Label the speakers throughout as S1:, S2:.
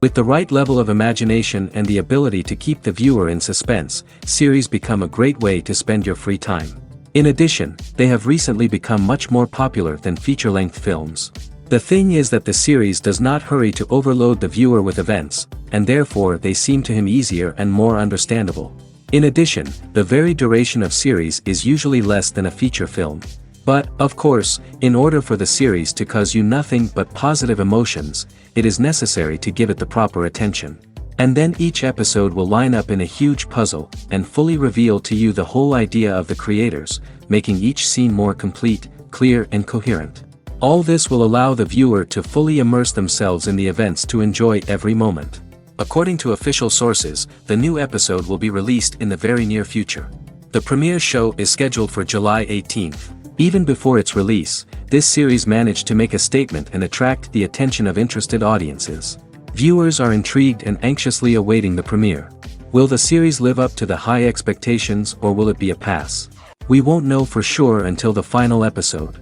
S1: With the right level of imagination and the ability to keep the viewer in suspense, series become a great way to spend your free time. In addition, they have recently become much more popular than feature-length films. The thing is that the series does not hurry to overload the viewer with events, and therefore they seem to him easier and more understandable. In addition, the very duration of series is usually less than a feature film. But, of course, in order for the series to cause you nothing but positive emotions, it is necessary to give it the proper attention. And then each episode will line up in a huge puzzle, and fully reveal to you the whole idea of the creators, making each scene more complete, clear and coherent. All this will allow the viewer to fully immerse themselves in the events to enjoy every moment. According to official sources, the new episode will be released in the very near future. The premiere show is scheduled for July 18th. Even before its release, this series managed to make a statement and attract the attention of interested audiences. Viewers are intrigued and anxiously awaiting the premiere. Will the series live up to the high expectations or will it be a pass? We won't know for sure until the final episode.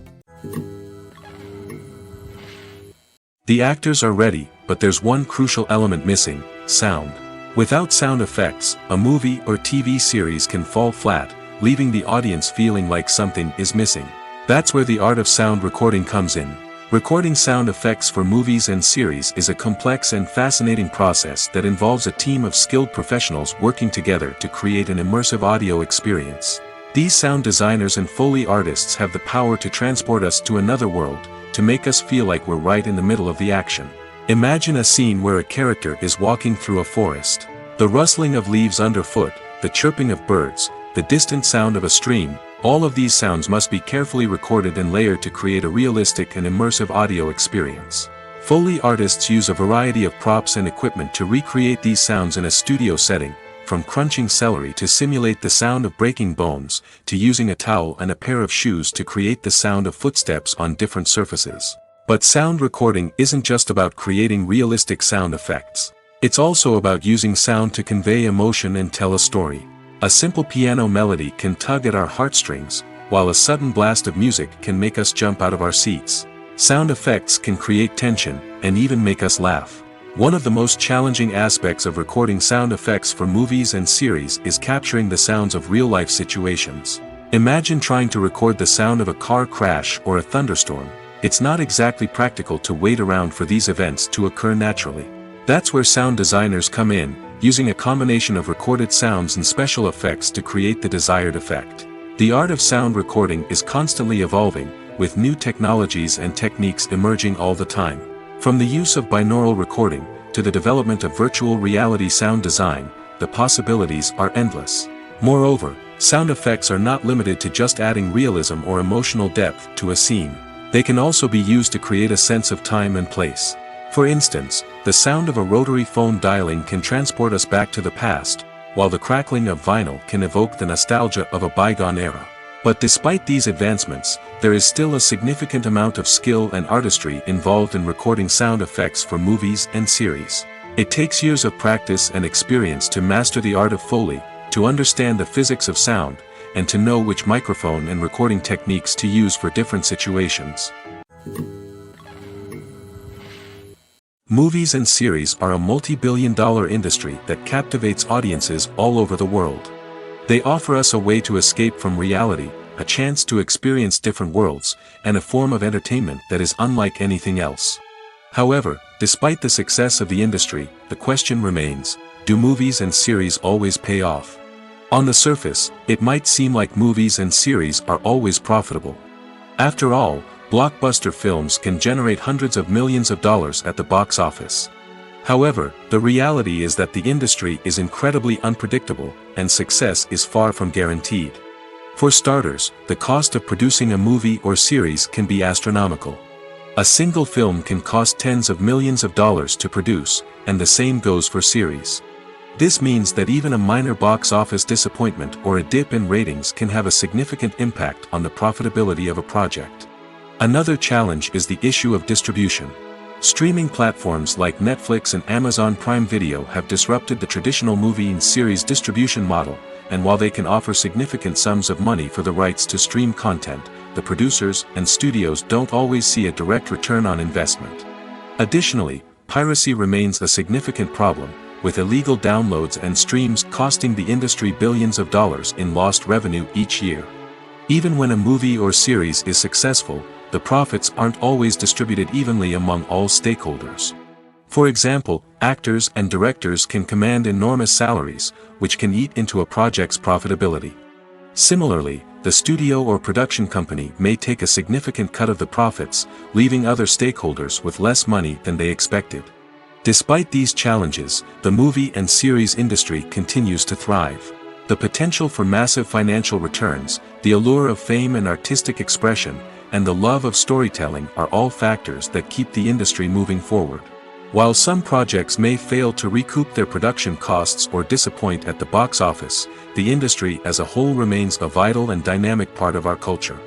S2: The actors are ready, but there's one crucial element missing: sound. Without sound effects, a movie or TV series can fall flat, leaving the audience feeling like something is missing. That's where the art of sound recording comes in. Recording sound effects for movies and series is a complex and fascinating process that involves a team of skilled professionals working together to create an immersive audio experience. These sound designers and Foley artists have the power to transport us to another world, to make us feel like we're right in the middle of the action. Imagine a scene where a character is walking through a forest. The rustling of leaves underfoot, the chirping of birds, the distant sound of a stream, all of these sounds must be carefully recorded and layered to create a realistic and immersive audio experience. Foley artists use a variety of props and equipment to recreate these sounds in a studio setting, from crunching celery to simulate the sound of breaking bones, to using a towel and a pair of shoes to create the sound of footsteps on different surfaces. But sound recording isn't just about creating realistic sound effects. It's also about using sound to convey emotion and tell a story. A simple piano melody can tug at our heartstrings, while a sudden blast of music can make us jump out of our seats. Sound effects can create tension, and even make us laugh. One of the most challenging aspects of recording sound effects for movies and series is capturing the sounds of real-life situations. Imagine trying to record the sound of a car crash or a thunderstorm. It's not exactly practical to wait around for these events to occur naturally. That's where sound designers come in, using a combination of recorded sounds and special effects to create the desired effect. The art of sound recording is constantly evolving, with new technologies and techniques emerging all the time. From the use of binaural recording, to the development of virtual reality sound design, the possibilities are endless. Moreover, sound effects are not limited to just adding realism or emotional depth to a scene. They can also be used to create a sense of time and place. For instance, the sound of a rotary phone dialing can transport us back to the past, while the crackling of vinyl can evoke the nostalgia of a bygone era. But despite these advancements, there is still a significant amount of skill and artistry involved in recording sound effects for movies and series. It takes years of practice and experience to master the art of Foley, to understand the physics of sound, and to know which microphone and recording techniques to use for different situations. Movies and series are a multi-billion-dollar industry that captivates audiences all over the world. They offer us a way to escape from reality, a chance to experience different worlds, and a form of entertainment that is unlike anything else. However, despite the success of the industry, the question remains: do movies and series always pay off? On the surface, it might seem like movies and series are always profitable. After all, blockbuster films can generate hundreds of millions of dollars at the box office. However, the reality is that the industry is incredibly unpredictable, and success is far from guaranteed. For starters, the cost of producing a movie or series can be astronomical. A single film can cost tens of millions of dollars to produce, and the same goes for series. This means that even a minor box office disappointment or a dip in ratings can have a significant impact on the profitability of a project. Another challenge is the issue of distribution. Streaming platforms like Netflix and Amazon Prime Video have disrupted the traditional movie and series distribution model, and while they can offer significant sums of money for the rights to stream content, the producers and studios don't always see a direct return on investment. Additionally, piracy remains a significant problem, with illegal downloads and streams costing the industry billions of dollars in lost revenue each year. Even when a movie or series is successful, the profits aren't always distributed evenly among all stakeholders. For example, actors and directors can command enormous salaries, which can eat into a project's profitability. Similarly, the studio or production company may take a significant cut of the profits, leaving other stakeholders with less money than they expected. Despite these challenges, the movie and series industry continues to thrive. The potential for massive financial returns, the allure of fame and artistic expression, and the love of storytelling are all factors that keep the industry moving forward. While some projects may fail to recoup their production costs or disappoint at the box office, the industry as a whole remains a vital and dynamic part of our culture.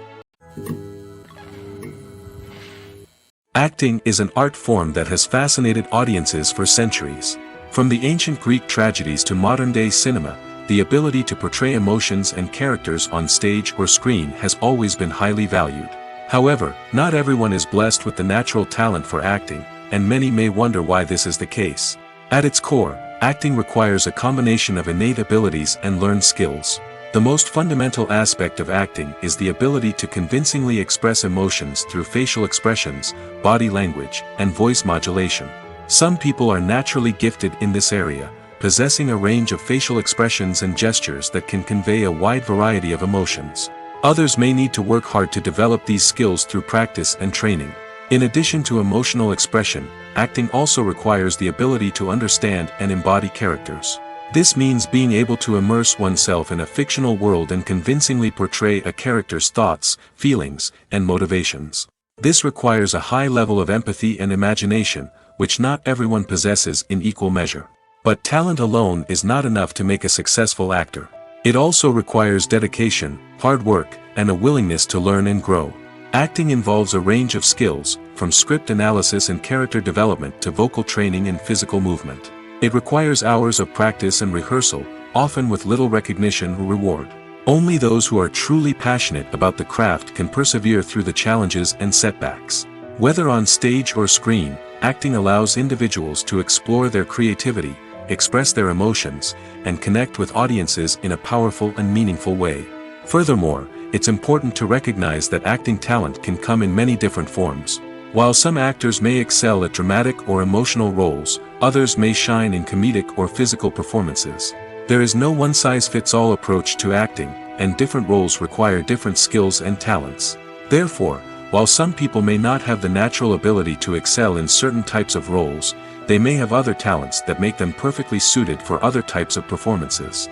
S2: Acting is an art form that has fascinated audiences for centuries. From the ancient Greek tragedies to modern-day cinema, the ability to portray emotions and characters on stage or screen has always been highly valued. However, not everyone is blessed with the natural talent for acting, and many may wonder why this is the case. At its core, acting requires a combination of innate abilities and learned skills. The most fundamental aspect of acting is the ability to convincingly express emotions through facial expressions, body language, and voice modulation. Some people are naturally gifted in this area, possessing a range of facial expressions and gestures that can convey a wide variety of emotions. Others may need to work hard to develop these skills through practice and training. In addition to emotional expression, acting also requires the ability to understand and embody characters. This means being able to immerse oneself in a fictional world and convincingly portray a character's thoughts, feelings, and motivations. This requires a high level of empathy and imagination, which not everyone possesses in equal measure. But talent alone is not enough to make a successful actor. It also requires dedication, hard work, and a willingness to learn and grow. Acting involves a range of skills, from script analysis and character development to vocal training and physical movement. It requires hours of practice and rehearsal, often with little recognition or reward. Only those who are truly passionate about the craft can persevere through the challenges and setbacks. Whether on stage or screen, acting allows individuals to explore their creativity, express their emotions, and connect with audiences in a powerful and meaningful way. Furthermore, it's important to recognize that acting talent can come in many different forms. While some actors may excel at dramatic or emotional roles, others may shine in comedic or physical performances. There is no one-size-fits-all approach to acting, and different roles require different skills and talents. Therefore, while some people may not have the natural ability to excel in certain types of roles, they may have other talents that make them perfectly suited for other types of performances.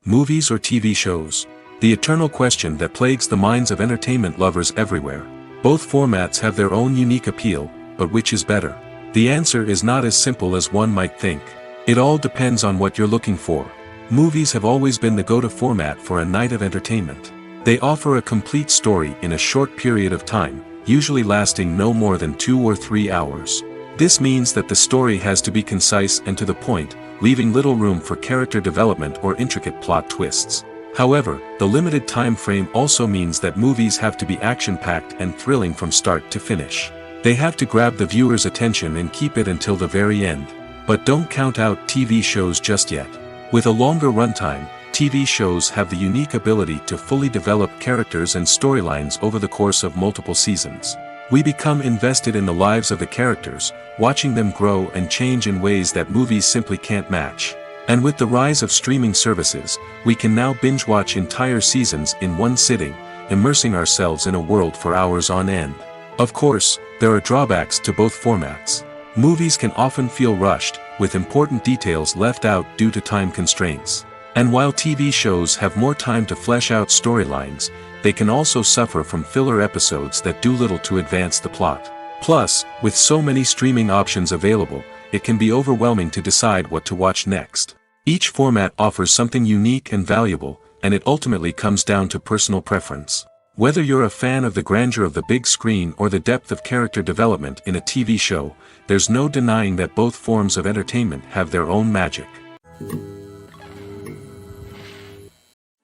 S2: Movies or TV shows? The eternal question that plagues the minds of entertainment lovers everywhere. Both formats have their own unique appeal, but which is better? The answer is not as simple as one might think. It all depends on what you're looking for. Movies have always been the go-to format for a night of entertainment. They offer a complete story in a short period of time, usually lasting no more than 2 or 3 hours. This means that the story has to be concise and to the point, leaving little room for character development or intricate plot twists. However, the limited time frame also means that movies have to be action-packed and thrilling from start to finish. They have to grab the viewer's attention and keep it until the very end. But don't count out TV shows just yet. With a longer runtime, TV shows have the unique ability to fully develop characters and storylines over the course of multiple seasons. We become invested in the lives of the characters, watching them grow and change in ways that movies simply can't match. And with the rise of streaming services, we can now binge-watch entire seasons in one sitting, immersing ourselves in a world for hours on end. Of course, there are drawbacks to both formats. Movies can often feel rushed, with important details left out due to time constraints. And while TV shows have more time to flesh out storylines, they can also suffer from filler episodes that do little to advance the plot. Plus, with so many streaming options available, it can be overwhelming to decide what to watch next. Each format offers something unique and valuable, and it ultimately comes down to personal preference. Whether you're a fan of the grandeur of the big screen or the depth of character development in a TV show, there's no denying that both forms of entertainment have their own magic.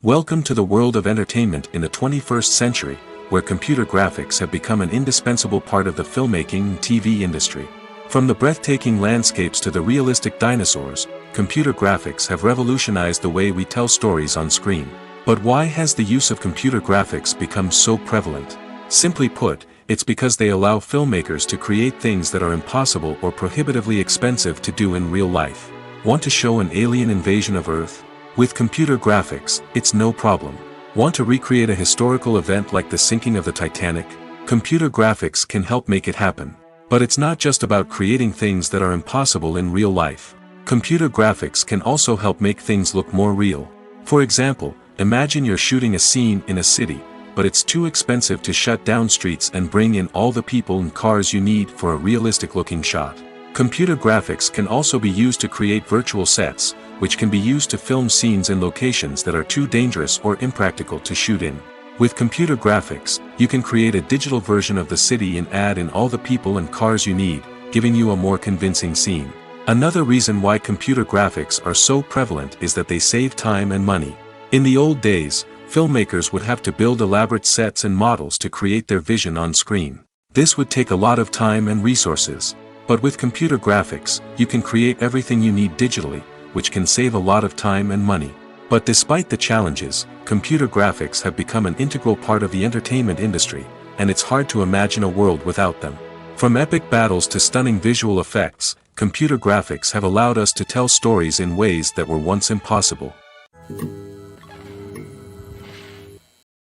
S2: Welcome to the world of entertainment in the 21st century, where computer graphics have become an indispensable part of the filmmaking and TV industry. From the breathtaking landscapes to the realistic dinosaurs, computer graphics have revolutionized the way we tell stories on screen. But why has the use of computer graphics become so prevalent? Simply put, it's because they allow filmmakers to create things that are impossible or prohibitively expensive to do in real life. Want to show an alien invasion of Earth? With computer graphics, it's no problem. Want to recreate a historical event like the sinking of the Titanic? Computer graphics can help make it happen. But it's not just about creating things that are impossible in real life. Computer graphics can also help make things look more real. For example, imagine you're shooting a scene in a city, but it's too expensive to shut down streets and bring in all the people and cars you need for a realistic-looking shot. Computer graphics can also be used to create virtual sets, which can be used to film scenes in locations that are too dangerous or impractical to shoot in. With computer graphics, you can create a digital version of the city and add in all the people and cars you need, giving you a more convincing scene. Another reason why computer graphics are so prevalent is that they save time and money. In the old days, filmmakers would have to build elaborate sets and models to create their vision on screen. This would take a lot of time and resources. But with computer graphics, you can create everything you need digitally, which can save a lot of time and money. But despite the challenges, computer graphics have become an integral part of the entertainment industry, and it's hard to imagine a world without them. From epic battles to stunning visual effects, computer graphics have allowed us to tell stories in ways that were once impossible.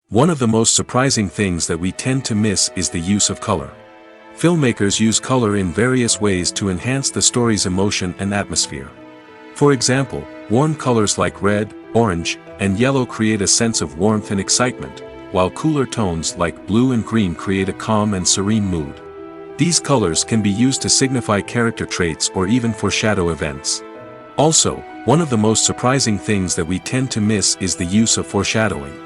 S2: One of the most surprising things that we tend to miss is the use of color. Filmmakers use color in various ways to enhance the story's emotion and atmosphere. For example, warm colors like red, orange, and yellow create a sense of warmth and excitement, while cooler tones like blue and green create a calm and serene mood. These colors can be used to signify character traits or even foreshadow events. Also, one of the most surprising things that we tend to miss is the use of foreshadowing.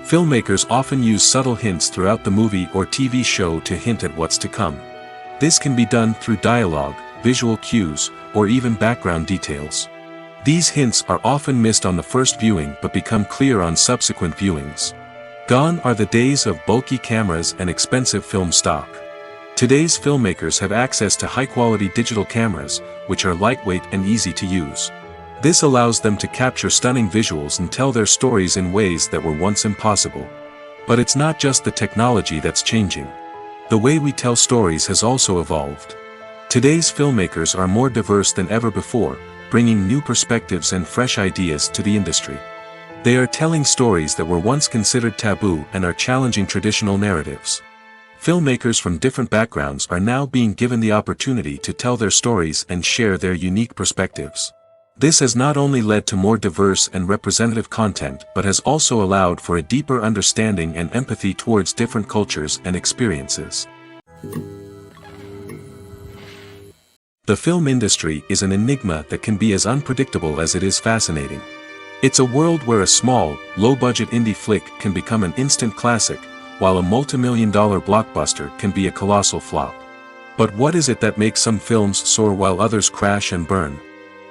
S2: Filmmakers often use subtle hints throughout the movie or TV show to hint at what's to come. This can be done through dialogue, visual cues, or even background details. These hints are often missed on the first viewing but become clear on subsequent viewings. Gone are the days of bulky cameras and expensive film stock. Today's filmmakers have access to high-quality digital cameras, which are lightweight and easy to use. This allows them to capture stunning visuals and tell their stories in ways that were once impossible. But it's not just the technology that's changing. The way we tell stories has also evolved. Today's filmmakers are more diverse than ever before, bringing new perspectives and fresh ideas to the industry. They are telling stories that were once considered taboo and are challenging traditional narratives. Filmmakers from different backgrounds are now being given the opportunity to tell their stories and share their unique perspectives. This has not only led to more diverse and representative content but has also allowed for a deeper understanding and empathy towards different cultures and experiences. The film industry is an enigma that can be as unpredictable as it is fascinating. It's a world where a small, low-budget indie flick can become an instant classic, while a multi-million-dollar blockbuster can be a colossal flop. But what is it that makes some films soar while others crash and burn?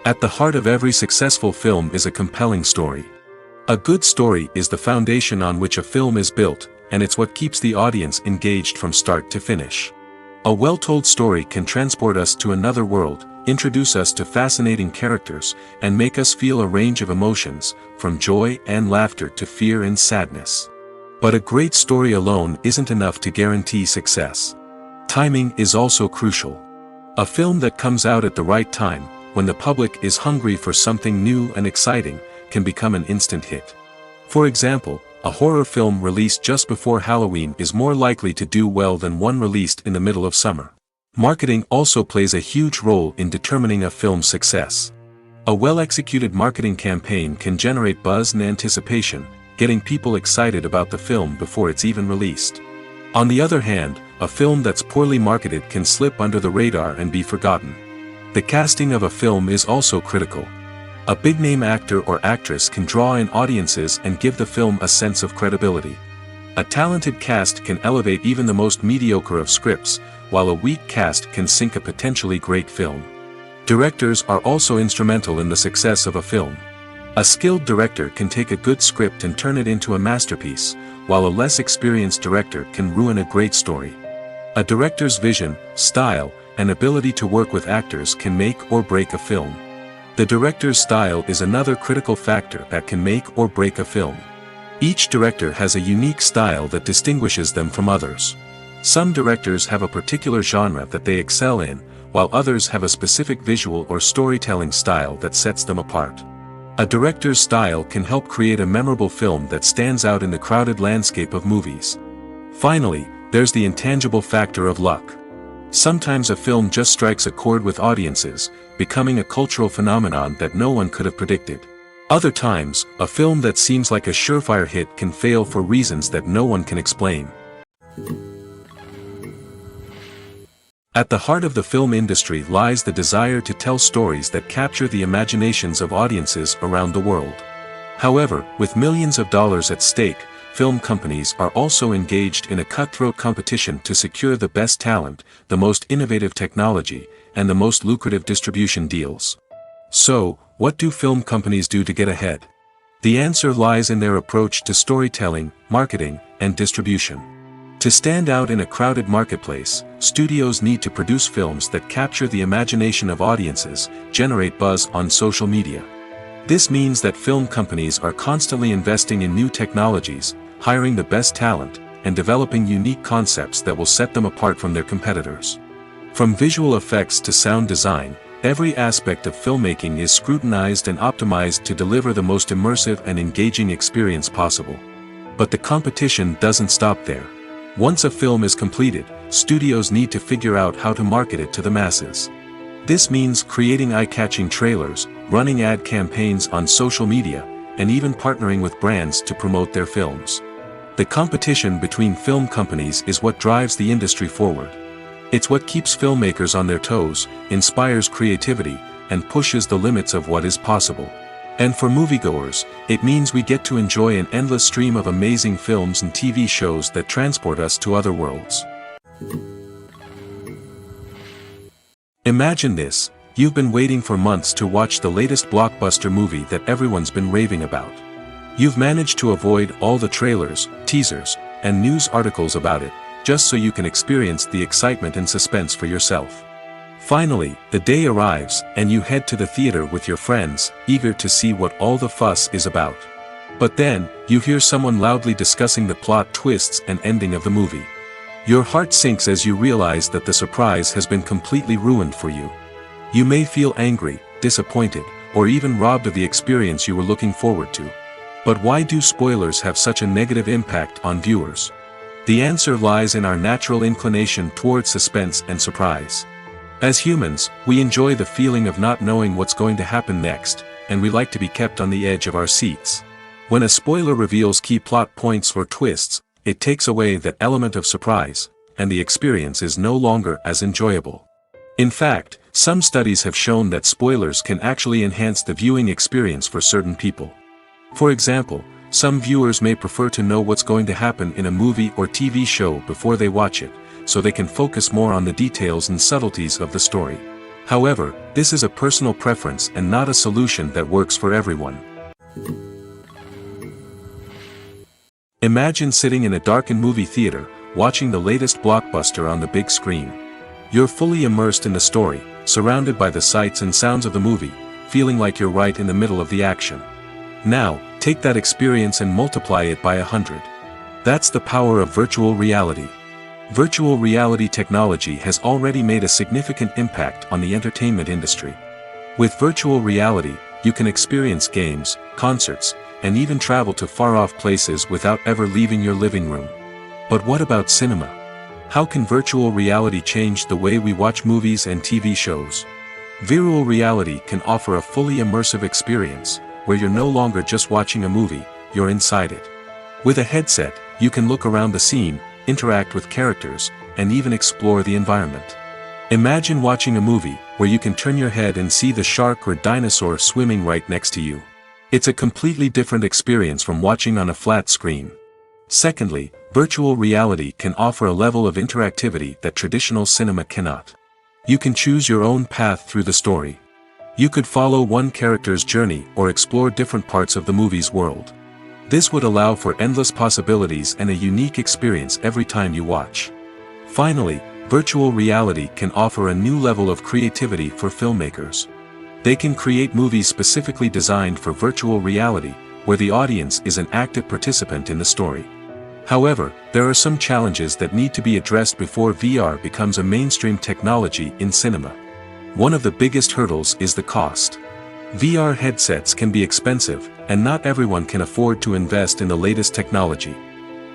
S2: At the heart of every successful film is a compelling story. A good story is the foundation on which a film is built, and it's what keeps the audience engaged from start to finish. A well-told story can transport us to another world, introduce us to fascinating characters, and make us feel a range of emotions, from joy and laughter to fear and sadness. But a great story alone isn't enough to guarantee success. Timing is also crucial. A film that comes out at the right time, when the public is hungry for something new and exciting, can become an instant hit. For example, a horror film released just before Halloween is more likely to do well than one released in the middle of summer. Marketing also plays a huge role in determining a film's success. A well-executed marketing campaign can generate buzz and anticipation, getting people excited about the film before it's even released. On the other hand, a film that's poorly marketed can slip under the radar and be forgotten. The casting of a film is also critical. A big-name actor or actress can draw in audiences and give the film a sense of credibility. A talented cast can elevate even the most mediocre of scripts, while a weak cast can sink a potentially great film. Directors are also instrumental in the success of a film. A skilled director can take a good script and turn it into a masterpiece, while a less experienced director can ruin a great story. A director's vision, style, and ability to work with actors can make or break a film. The director's style is another critical factor that can make or break a film. Each director has a unique style that distinguishes them from others. Some directors have a particular genre that they excel in, while others have a specific visual or storytelling style that sets them apart. A director's style can help create a memorable film that stands out in the crowded landscape of movies. Finally, there's the intangible factor of luck. Sometimes a film just strikes a chord with audiences, becoming a cultural phenomenon that no one could have predicted. Other times, a film that seems like a surefire hit can fail for reasons that no one can explain. At the heart of the film industry lies the desire to tell stories that capture the imaginations of audiences around the world. However, with millions of dollars at stake, film companies are also engaged in a cutthroat competition to secure the best talent, the most innovative technology, and the most lucrative distribution deals. So, what do film companies do to get ahead? The answer lies in their approach to storytelling, marketing, and distribution. To stand out in a crowded marketplace, studios need to produce films that capture the imagination of audiences, generate buzz on social media. This means that film companies are constantly investing in new technologies, hiring the best talent, and developing unique concepts that will set them apart from their competitors. From visual effects to sound design, every aspect of filmmaking is scrutinized and optimized to deliver the most immersive and engaging experience possible. But the competition doesn't stop there. Once a film is completed, studios need to figure out how to market it to the masses. This means creating eye-catching trailers, running ad campaigns on social media, and even partnering with brands to promote their films. The competition between film companies is what drives the industry forward. It's what keeps filmmakers on their toes, inspires creativity, and pushes the limits of what is possible. And for moviegoers, it means we get to enjoy an endless stream of amazing films and TV shows that transport us to other worlds. Imagine this: you've been waiting for months to watch the latest blockbuster movie that everyone's been raving about. You've managed to avoid all the trailers, teasers, and news articles about it, just so you can experience the excitement and suspense for yourself. Finally, the day arrives, and you head to the theater with your friends, eager to see what all the fuss is about. But then, you hear someone loudly discussing the plot twists and ending of the movie. Your heart sinks as you realize that the surprise has been completely ruined for you. You may feel angry, disappointed, or even robbed of the experience you were looking forward to. But why do spoilers have such a negative impact on viewers? The answer lies in our natural inclination towards suspense and surprise. As humans, we enjoy the feeling of not knowing what's going to happen next, and we like to be kept on the edge of our seats. When a spoiler reveals key plot points or twists, it takes away that element of surprise, and the experience is no longer as enjoyable. In fact, some studies have shown that spoilers can actually enhance the viewing experience for certain people. For example, some viewers may prefer to know what's going to happen in a movie or TV show before they watch it, so they can focus more on the details and subtleties of the story. However, this is a personal preference and not a solution that works for everyone. Imagine sitting in a darkened movie theater, watching the latest blockbuster on the big screen. You're fully immersed in the story, surrounded by the sights and sounds of the movie, feeling like you're right in the middle of the action. Now, take that experience and multiply it by 100. That's the power of virtual reality. Virtual reality technology has already made a significant impact on the entertainment industry. With virtual reality, you can experience games, concerts, and even travel to far-off places without ever leaving your living room. But what about cinema? How can virtual reality change the way we watch movies and TV shows? Virtual reality can offer a fully immersive experience, where you're no longer just watching a movie, you're inside it. With a headset, you can look around the scene, interact with characters, and even explore the environment. Imagine watching a movie where you can turn your head and see the shark or dinosaur swimming right next to you. It's a completely different experience from watching on a flat screen. Secondly, virtual reality can offer a level of interactivity that traditional cinema cannot. You can choose your own path through the story. You could follow one character's journey or explore different parts of the movie's world. This would allow for endless possibilities and a unique experience every time you watch. Finally, virtual reality can offer a new level of creativity for filmmakers. They can create movies specifically designed for virtual reality, where the audience is an active participant in the story. However, there are some challenges that need to be addressed before VR becomes a mainstream technology in cinema. One of the biggest hurdles is the cost. VR headsets can be expensive, and not everyone can afford to invest in the latest technology.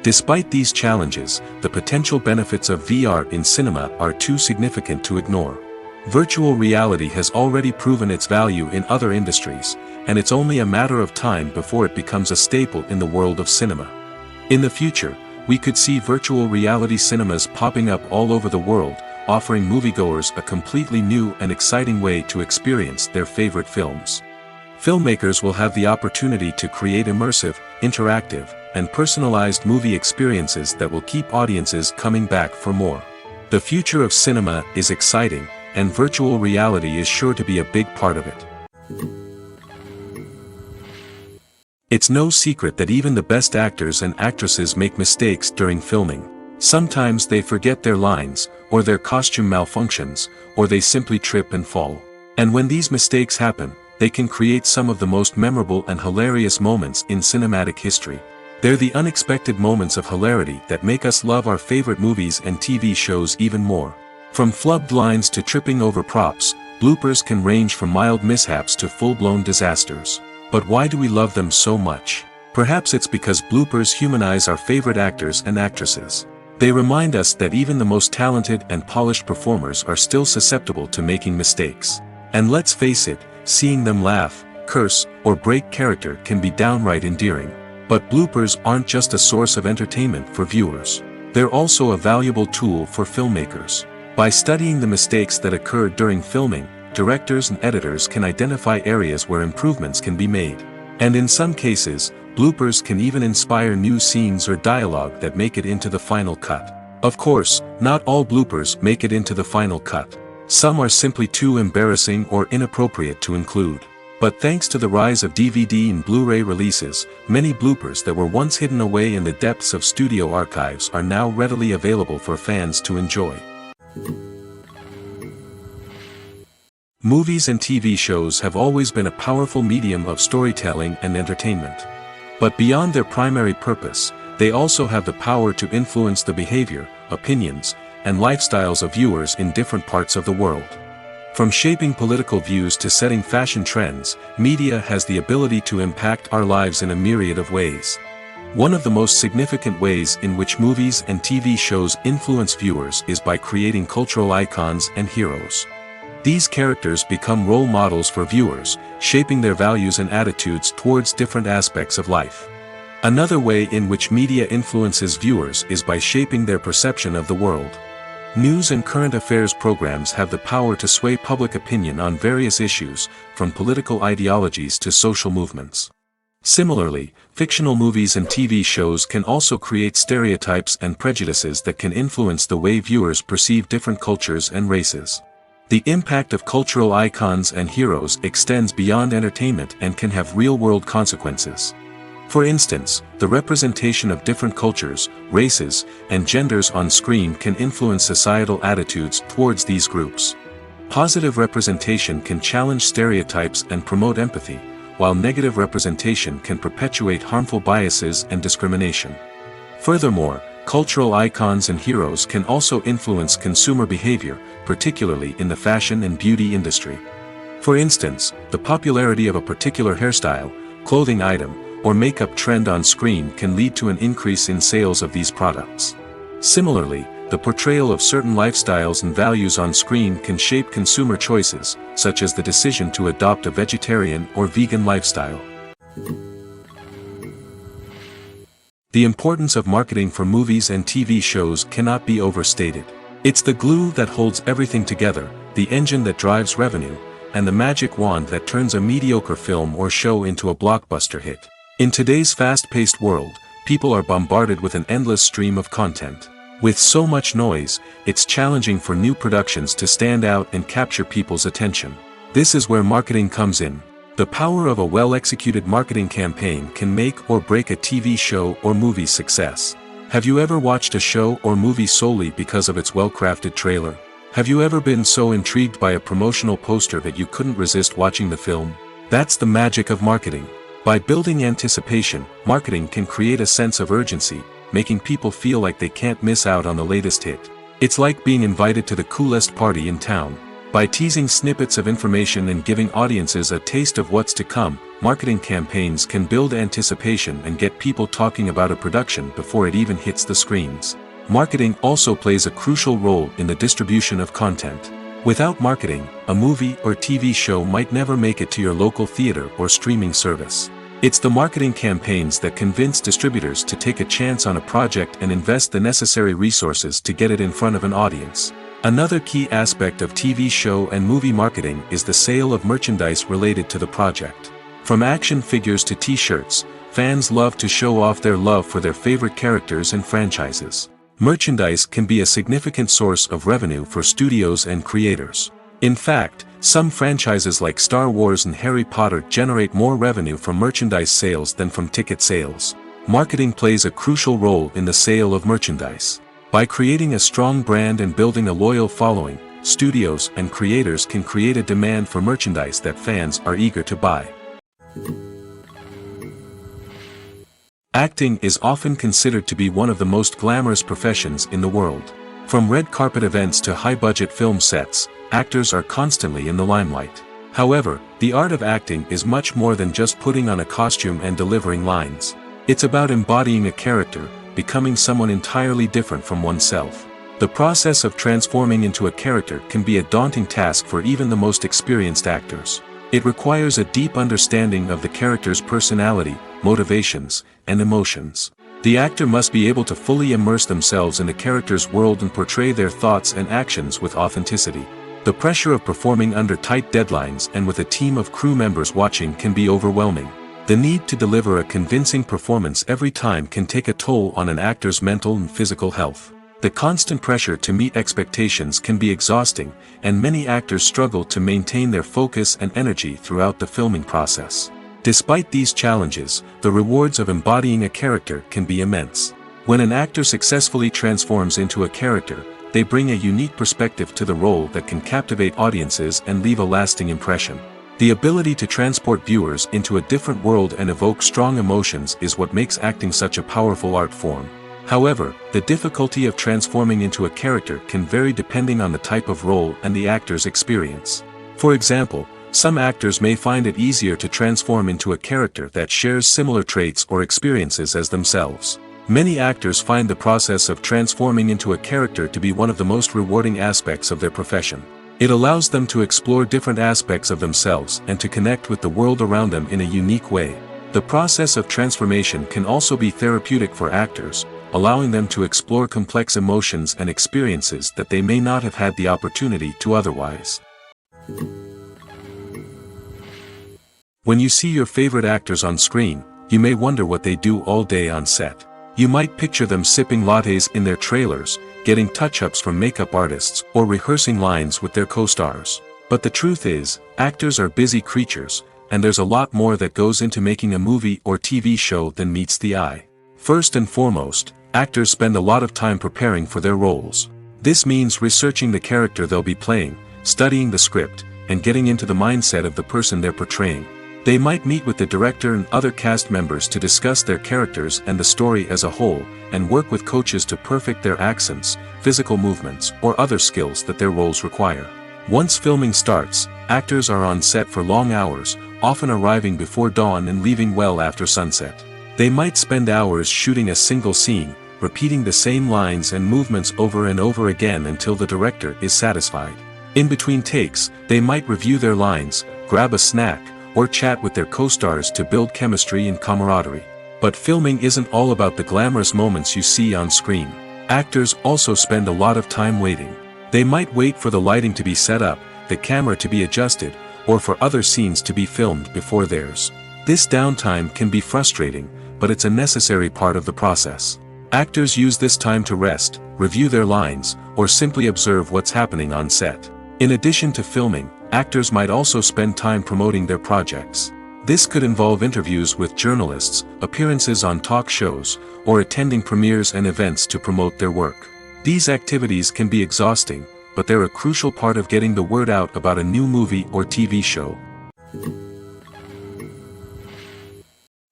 S2: Despite these challenges, the potential benefits of VR in cinema are too significant to ignore. Virtual reality has already proven its value in other industries, and it's only a matter of time before it becomes a staple in the world of cinema. In the future, we could see virtual reality cinemas popping up all over the world, offering moviegoers a completely new and exciting way to experience their favorite films. Filmmakers will have the opportunity to create immersive, interactive, and personalized movie experiences that will keep audiences coming back for more. The future of cinema is exciting, and virtual reality is sure to be a big part of it. It's no secret that even the best actors and actresses make mistakes during filming. Sometimes they forget their lines, or their costume malfunctions, or they simply trip and fall. And when these mistakes happen, they can create some of the most memorable and hilarious moments in cinematic history. They're the unexpected moments of hilarity that make us love our favorite movies and TV shows even more. From flubbed lines to tripping over props, bloopers can range from mild mishaps to full-blown disasters. But why do we love them so much? Perhaps it's because bloopers humanize our favorite actors and actresses. They remind us that even the most talented and polished performers are still susceptible to making mistakes. And let's face it, seeing them laugh, curse, or break character can be downright endearing. But bloopers aren't just a source of entertainment for viewers. They're also a valuable tool for filmmakers. By studying the mistakes that occurred during filming, directors and editors can identify areas where improvements can be made. And in some cases, bloopers can even inspire new scenes or dialogue that make it into the final cut. Of course, not all bloopers make it into the final cut. Some are simply too embarrassing or inappropriate to include. But thanks to the rise of DVD and Blu-ray releases, many bloopers that were once hidden away in the depths of studio archives are now readily available for fans to enjoy. Movies and TV shows have always been a powerful medium of storytelling and entertainment. But beyond their primary purpose, they also have the power to influence the behavior, opinions, and lifestyles of viewers in different parts of the world. From shaping political views to setting fashion trends, media has the ability to impact our lives in a myriad of ways. One of the most significant ways in which movies and TV shows influence viewers is by creating cultural icons and heroes. These characters become role models for viewers, shaping their values and attitudes towards different aspects of life. Another way in which media influences viewers is by shaping their perception of the world. News and current affairs programs have the power to sway public opinion on various issues, from political ideologies to social movements. Similarly, fictional movies and TV shows can also create stereotypes and prejudices that can influence the way viewers perceive different cultures and races. The impact of cultural icons and heroes extends beyond entertainment and can have real-world consequences. For instance, the representation of different cultures, races, and genders on screen can influence societal attitudes towards these groups. Positive representation can challenge stereotypes and promote empathy, while negative representation can perpetuate harmful biases and discrimination. Furthermore, cultural icons and heroes can also influence consumer behavior, particularly in the fashion and beauty industry. For instance, the popularity of a particular hairstyle, clothing item, or makeup trend on screen can lead to an increase in sales of these products. Similarly, the portrayal of certain lifestyles and values on screen can shape consumer choices, such as the decision to adopt a vegetarian or vegan lifestyle. The importance of marketing for movies and TV shows cannot be overstated. It's the glue that holds everything together, the engine that drives revenue, and the magic wand that turns a mediocre film or show into a blockbuster hit. In today's fast-paced world, people are bombarded with an endless stream of content. With so much noise, it's challenging for new productions to stand out and capture people's attention. This is where marketing comes in. The power of a well-executed marketing campaign can make or break a TV show or movie's success. Have you ever watched a show or movie solely because of its well-crafted trailer? Have you ever been so intrigued by a promotional poster that you couldn't resist watching the film? That's the magic of marketing. By building anticipation, marketing can create a sense of urgency, making people feel like they can't miss out on the latest hit. It's like being invited to the coolest party in town. By teasing snippets of information and giving audiences a taste of what's to come, marketing campaigns can build anticipation and get people talking about a production before it even hits the screens. Marketing also plays a crucial role in the distribution of content. Without marketing, a movie or TV show might never make it to your local theater or streaming service. It's the marketing campaigns that convince distributors to take a chance on a project and invest the necessary resources to get it in front of an audience. Another key aspect of TV show and movie marketing is the sale of merchandise related to the project. From action figures to t-shirts, fans love to show off their love for their favorite characters and franchises. Merchandise can be a significant source of revenue for studios and creators. In fact, some franchises like Star Wars and Harry Potter generate more revenue from merchandise sales than from ticket sales. Marketing plays a crucial role in the sale of merchandise. By creating a strong brand and building a loyal following, studios and creators can create a demand for merchandise that fans are eager to buy. Acting is often considered to be one of the most glamorous professions in the world. From red carpet events to high-budget film sets, actors are constantly in the limelight. However, the art of acting is much more than just putting on a costume and delivering lines. It's about embodying a character, becoming someone entirely different from oneself. The process of transforming into a character can be a daunting task for even the most experienced actors. It requires a deep understanding of the character's personality, motivations, and emotions. The actor must be able to fully immerse themselves in the character's world and portray their thoughts and actions with authenticity. The pressure of performing under tight deadlines and with a team of crew members watching can be overwhelming. The need to deliver a convincing performance every time can take a toll on an actor's mental and physical health. The constant pressure to meet expectations can be exhausting, and many actors struggle to maintain their focus and energy throughout the filming process. Despite these challenges, the rewards of embodying a character can be immense. When an actor successfully transforms into a character, they bring a unique perspective to the role that can captivate audiences and leave a lasting impression. The ability to transport viewers into a different world and evoke strong emotions is what makes acting such a powerful art form. However, the difficulty of transforming into a character can vary depending on the type of role and the actor's experience. For example, some actors may find it easier to transform into a character that shares similar traits or experiences as themselves. Many actors find the process of transforming into a character to be one of the most rewarding aspects of their profession. It allows them to explore different aspects of themselves and to connect with the world around them in a unique way. The process of transformation can also be therapeutic for actors, allowing them to explore complex emotions and experiences that they may not have had the opportunity to otherwise. When you see your favorite actors on screen, you may wonder what they do all day on set. You might picture them sipping lattes in their trailers, getting touch-ups from makeup artists, or rehearsing lines with their co-stars. But the truth is, actors are busy creatures, and there's a lot more that goes into making a movie or TV show than meets the eye. First and foremost, actors spend a lot of time preparing for their roles. This means researching the character they'll be playing, studying the script, and getting into the mindset of the person they're portraying. They might meet with the director and other cast members to discuss their characters and the story as a whole, and work with coaches to perfect their accents, physical movements, or other skills that their roles require. Once filming starts, actors are on set for long hours, often arriving before dawn and leaving well after sunset. They might spend hours shooting a single scene, repeating the same lines and movements over and over again until the director is satisfied. In between takes, they might review their lines, grab a snack, or chat with their co-stars to build chemistry and camaraderie. But filming isn't all about the glamorous moments you see on screen. Actors also spend a lot of time waiting. They might wait for the lighting to be set up, the camera to be adjusted, or for other scenes to be filmed before theirs. This downtime can be frustrating, but it's a necessary part of the process. Actors use this time to rest, review their lines, or simply observe what's happening on set. In addition to filming, Actors might also spend time promoting their projects. This could involve interviews with journalists, appearances on talk shows, or attending premieres and events to promote their work. These activities can be exhausting, but they're a crucial part of getting the word out about a new movie or TV show.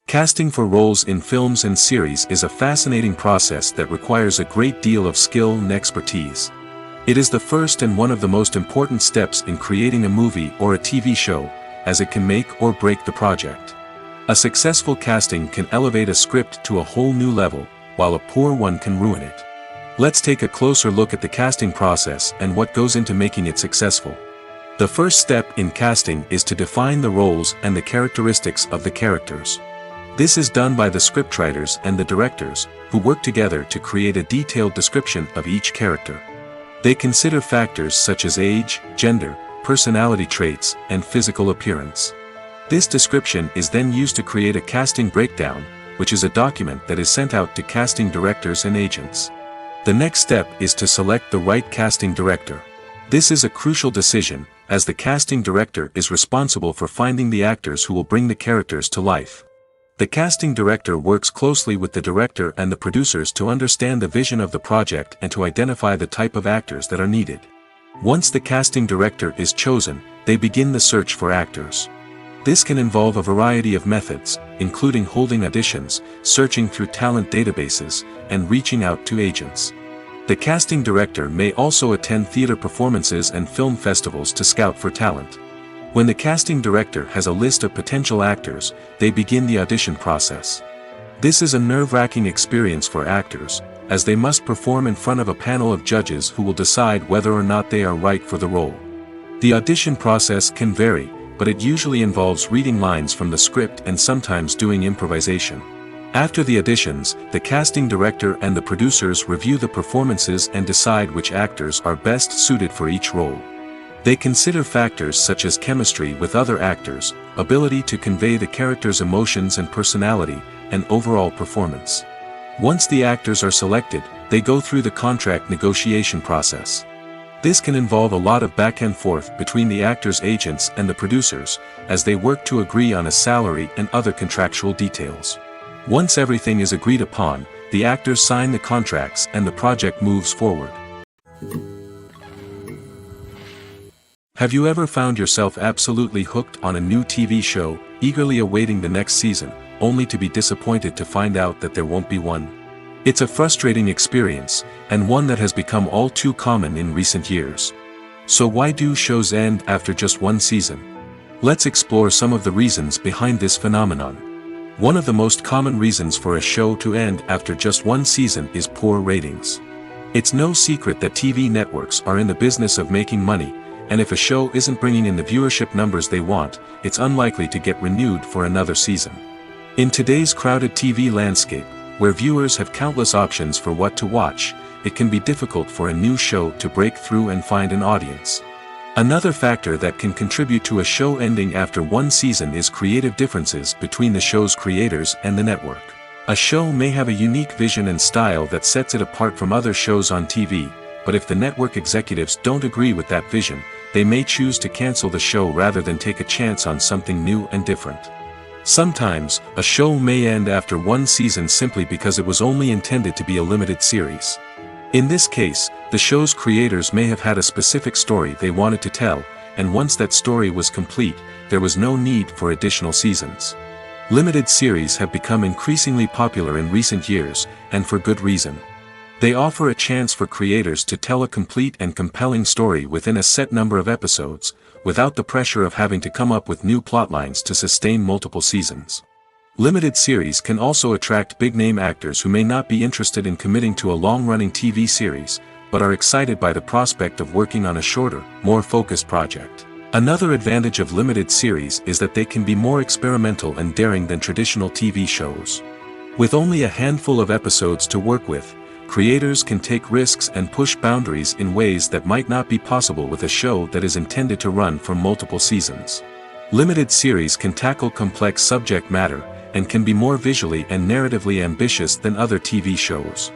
S2: Casting for roles in films and series is a fascinating process that requires a great deal of skill and expertise. It is the first and one of the most important steps in creating a movie or a TV show, as it can make or break the project. A successful casting can elevate a script to a whole new level, while a poor one can ruin it. Let's take a closer look at the casting process and what goes into making it successful. The first step in casting is to define the roles and the characteristics of the characters. This is done by the scriptwriters and the directors, who work together to create a detailed description of each character. They consider factors such as age, gender, personality traits, and physical appearance. This description is then used to create a casting breakdown, which is a document that is sent out to casting directors and agents. The next step is to select the right casting director. This is a crucial decision, as the casting director is responsible for finding the actors who will bring the characters to life. The casting director works closely with the director and the producers to understand the vision of the project and to identify the type of actors that are needed. Once the casting director is chosen, they begin the search for actors. This can involve a variety of methods, including holding auditions, searching through talent databases, and reaching out to agents. The casting director may also attend theater performances and film festivals to scout for talent. When the casting director has a list of potential actors, they begin the audition process. This is a nerve-wracking experience for actors, as they must perform in front of a panel of judges who will decide whether or not they are right for the role. The audition process can vary, but it usually involves reading lines from the script and sometimes doing improvisation. After the auditions, the casting director and the producers review the performances and decide which actors are best suited for each role. They consider factors such as chemistry with other actors, ability to convey the character's emotions and personality, and overall performance. Once the actors are selected, they go through the contract negotiation process. This can involve a lot of back and forth between the actors' agents and the producers, as they work to agree on a salary and other contractual details. Once everything is agreed upon, the actors sign the contracts and the project moves forward. Have you ever found yourself absolutely hooked on a new TV show, eagerly awaiting the next season, only to be disappointed to find out that there won't be one? It's a frustrating experience, and one that has become all too common in recent years. So why do shows end after just one season? Let's explore some of the reasons behind this phenomenon. One of the most common reasons for a show to end after just one season is poor ratings. It's no secret that TV networks are in the business of making money, and if a show isn't bringing in the viewership numbers they want, it's unlikely to get renewed for another season. In today's crowded TV landscape, where viewers have countless options for what to watch, it can be difficult for a new show to break through and find an audience. Another factor that can contribute to a show ending after one season is creative differences between the show's creators and the network. A show may have a unique vision and style that sets it apart from other shows on TV, but if the network executives don't agree with that vision, they may choose to cancel the show rather than take a chance on something new and different. Sometimes, a show may end after one season simply because it was only intended to be a limited series. In this case, the show's creators may have had a specific story they wanted to tell, and once that story was complete, there was no need for additional seasons. Limited series have become increasingly popular in recent years, and for good reason. They offer a chance for creators to tell a complete and compelling story within a set number of episodes, without the pressure of having to come up with new plotlines to sustain multiple seasons. Limited series can also attract big-name actors who may not be interested in committing to a long-running TV series, but are excited by the prospect of working on a shorter, more focused project. Another advantage of limited series is that they can be more experimental and daring than traditional TV shows. With only a handful of episodes to work with, creators can take risks and push boundaries in ways that might not be possible with a show that is intended to run for multiple seasons. Limited series can tackle complex subject matter, and can be more visually and narratively ambitious than other TV shows.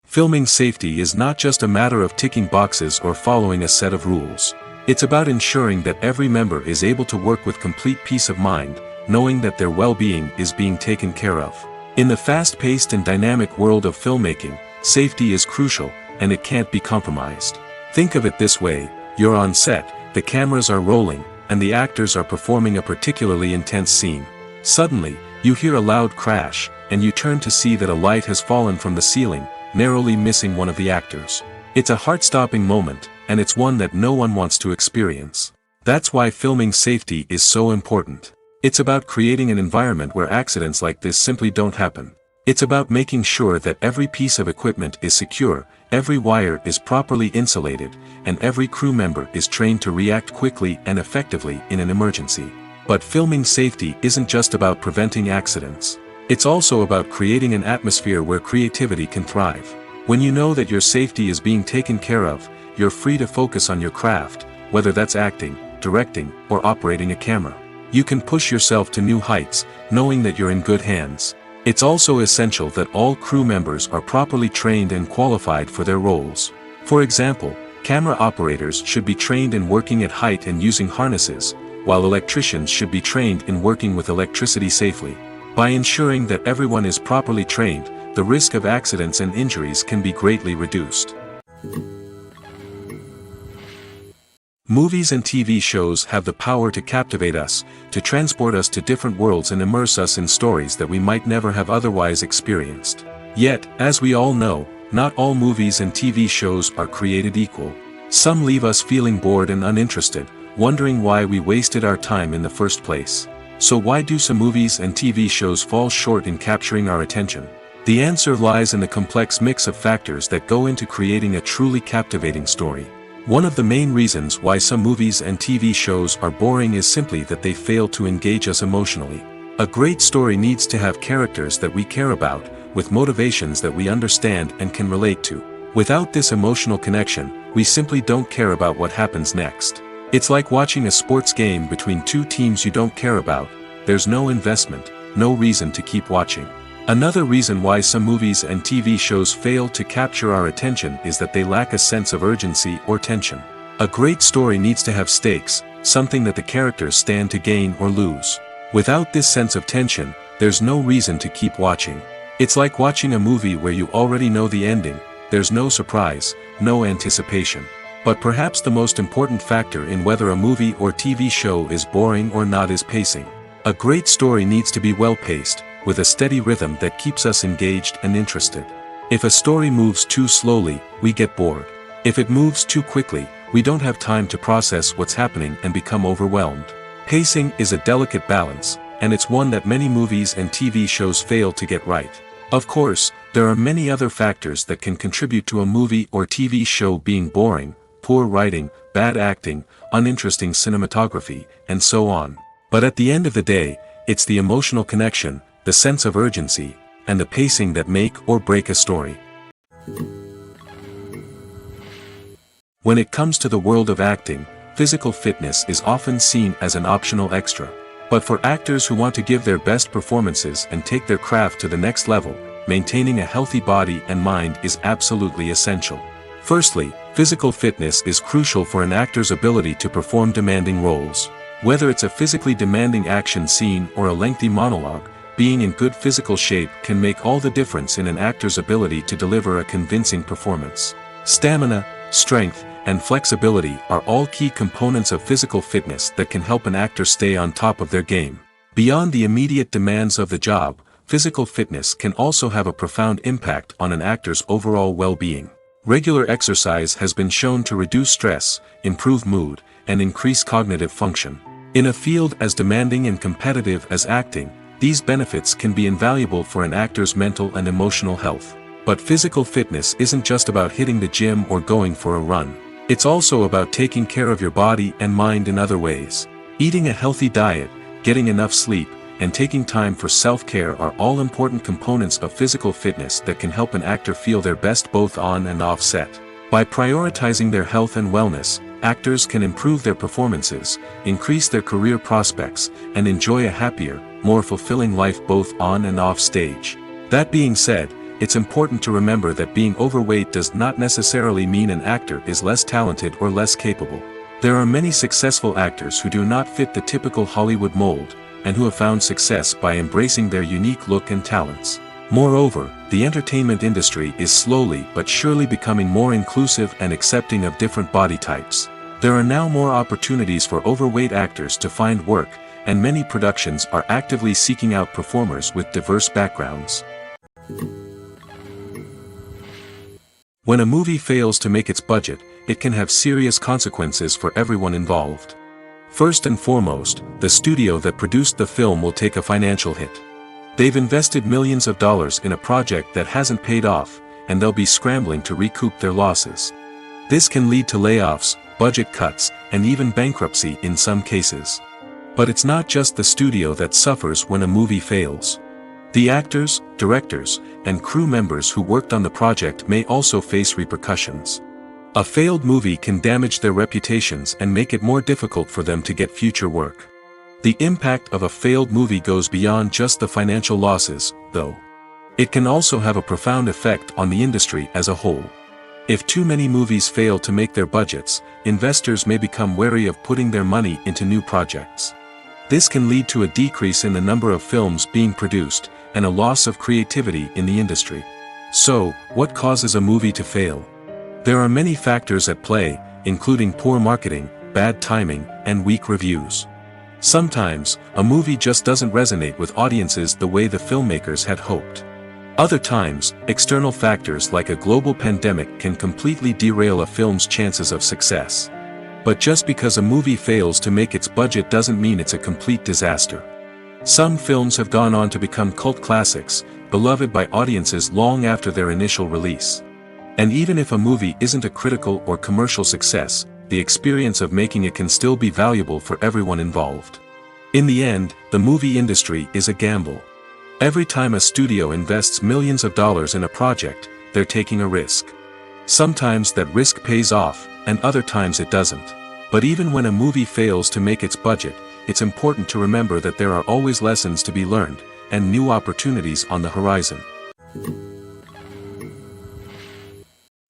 S2: Filming safety is not just a matter of ticking boxes or following a set of rules. It's about ensuring that every member is able to work with complete peace of mind, knowing that their well-being is being taken care of. In the fast-paced and dynamic world of filmmaking, safety is crucial, and it can't be compromised. Think of it this way: you're on set, the cameras are rolling, and the actors are performing a particularly intense scene. Suddenly, you hear a loud crash, and you turn to see that a light has fallen from the ceiling, narrowly missing one of the actors. It's a heart-stopping moment, and it's one that no one wants to experience. That's why filming safety is so important. It's about creating an environment where accidents like this simply don't happen. It's about making sure that every piece of equipment is secure, every wire is properly insulated, and every crew member is trained to react quickly and effectively in an emergency. But filming safety isn't just about preventing accidents. It's also about creating an atmosphere where creativity can thrive. When you know that your safety is being taken care of, you're free to focus on your craft, whether that's acting, directing, or operating a camera. You can push yourself to new heights, knowing that you're in good hands. It's also essential that all crew members are properly trained and qualified for their roles. For example, camera operators should be trained in working at height and using harnesses, while electricians should be trained in working with electricity safely. By ensuring that everyone is properly trained, the risk of accidents and injuries can be greatly reduced. Movies and TV shows have the power to captivate us, to transport us to different worlds and immerse us in stories that we might never have otherwise experienced. Yet, as we all know, not all movies and TV shows are created equal. Some leave us feeling bored and uninterested, wondering why we wasted our time in the first place. So why do some movies and TV shows fall short in capturing our attention? The answer lies in the complex mix of factors that go into creating a truly captivating story. One of the main reasons why some movies and TV shows are boring is simply that they fail to engage us emotionally. A great story needs to have characters that we care about, with motivations that we understand and can relate to. Without this emotional connection, we simply don't care about what happens next. It's like watching a sports game between two teams you don't care about. There's no investment, no reason to keep watching. Another reason why some movies and TV shows fail to capture our attention is that they lack a sense of urgency or tension. A great story needs to have stakes, something that the characters stand to gain or lose. Without this sense of tension, there's no reason to keep watching. It's like watching a movie where you already know the ending. There's no surprise, no anticipation. But perhaps the most important factor in whether a movie or TV show is boring or not is pacing. A great story needs to be well-paced, with a steady rhythm that keeps us engaged and interested. If a story moves too slowly, we get bored. If it moves too quickly, we don't have time to process what's happening and become overwhelmed. Pacing is a delicate balance, and it's one that many movies and TV shows fail to get right. Of course, there are many other factors that can contribute to a movie or TV show being boring: poor writing, bad acting, uninteresting cinematography, and so on. But at the end of the day, it's the emotional connection, the sense of urgency, and the pacing that make or break a story. When it comes to the world of acting, physical fitness is often seen as an optional extra. But for actors who want to give their best performances and take their craft to the next level, maintaining a healthy body and mind is absolutely essential. Firstly, physical fitness is crucial for an actor's ability to perform demanding roles. Whether it's a physically demanding action scene or a lengthy monologue, being in good physical shape can make all the difference in an actor's ability to deliver a convincing performance. Stamina, strength, and flexibility are all key components of physical fitness that can help an actor stay on top of their game. Beyond the immediate demands of the job, physical fitness can also have a profound impact on an actor's overall well-being. Regular exercise has been shown to reduce stress, improve mood, and increase cognitive function. In a field as demanding and competitive as acting, these benefits can be invaluable for an actor's mental and emotional health. But physical fitness isn't just about hitting the gym or going for a run. It's also about taking care of your body and mind in other ways. Eating a healthy diet, getting enough sleep, and taking time for self-care are all important components of physical fitness that can help an actor feel their best both on and off set. By prioritizing their health and wellness, actors can improve their performances, increase their career prospects, and enjoy a happier, more fulfilling life both on and off stage. That being said, it's important to remember that being overweight does not necessarily mean an actor is less talented or less capable. There are many successful actors who do not fit the typical Hollywood mold, and who have found success by embracing their unique look and talents. Moreover, the entertainment industry is slowly but surely becoming more inclusive and accepting of different body types. There are now more opportunities for overweight actors to find work, and many productions are actively seeking out performers with diverse backgrounds. When a movie fails to make its budget, it can have serious consequences for everyone involved. First and foremost, the studio that produced the film will take a financial hit. They've invested millions of dollars in a project that hasn't paid off, and they'll be scrambling to recoup their losses. This can lead to layoffs, budget cuts, and even bankruptcy in some cases. But it's not just the studio that suffers when a movie fails. The actors, directors, and crew members who worked on the project may also face repercussions. A failed movie can damage their reputations and make it more difficult for them to get future work. The impact of a failed movie goes beyond just the financial losses, though. It can also have a profound effect on the industry as a whole. If too many movies fail to make their budgets, investors may become wary of putting their money into new projects. This can lead to a decrease in the number of films being produced, and a loss of creativity in the industry. So, what causes a movie to fail? There are many factors at play, including poor marketing, bad timing, and weak reviews. Sometimes, a movie just doesn't resonate with audiences the way the filmmakers had hoped. Other times, external factors like a global pandemic can completely derail a film's chances of success. But just because a movie fails to make its budget doesn't mean it's a complete disaster. Some films have gone on to become cult classics, beloved by audiences long after their initial release. And even if a movie isn't a critical or commercial success, the experience of making it can still be valuable for everyone involved. In the end, the movie industry is a gamble. Every time a studio invests millions of dollars in a project, they're taking a risk. Sometimes that risk pays off, and other times it doesn't. But even when a movie fails to make its budget, it's important to remember that there are always lessons to be learned, and new opportunities on the horizon.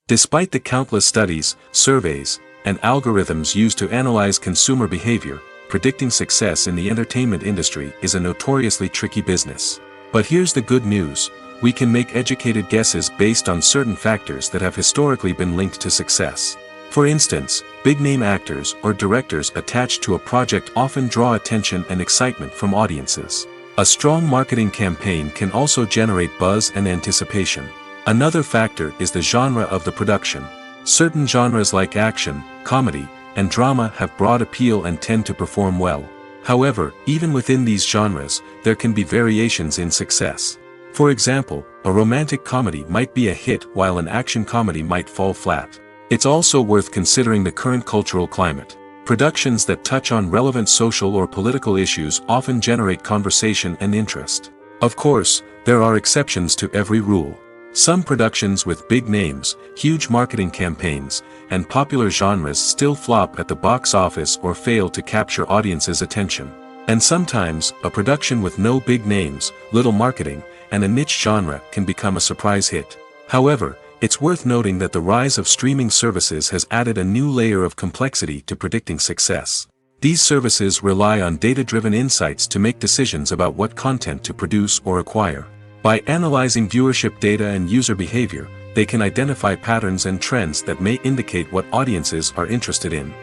S2: Despite the countless studies, surveys, and algorithms used to analyze consumer behavior, predicting success in the entertainment industry is a notoriously tricky business. But here's the good news: we can make educated guesses based on certain factors that have historically been linked to success. For instance, big-name actors or directors attached to a project often draw attention and excitement from audiences. A strong marketing campaign can also generate buzz and anticipation. Another factor is the genre of the production. Certain genres like action, comedy, and drama have broad appeal and tend to perform well. However, even within these genres, there can be variations in success. For example, a romantic comedy might be a hit while an action comedy might fall flat. It's also worth considering the current cultural climate. Productions that touch on relevant social or political issues often generate conversation and interest. Of course, there are exceptions to every rule. Some productions with big names, huge marketing campaigns, and popular genres still flop at the box office or fail to capture audiences' attention. And sometimes, a production with no big names, little marketing, and a niche genre can become a surprise hit. However, it's worth noting that the rise of streaming services has added a new layer of complexity to predicting success. These services rely on data-driven insights to make decisions about what content to produce or acquire. By analyzing viewership data and user behavior, they can identify patterns and trends that may indicate what audiences are interested in.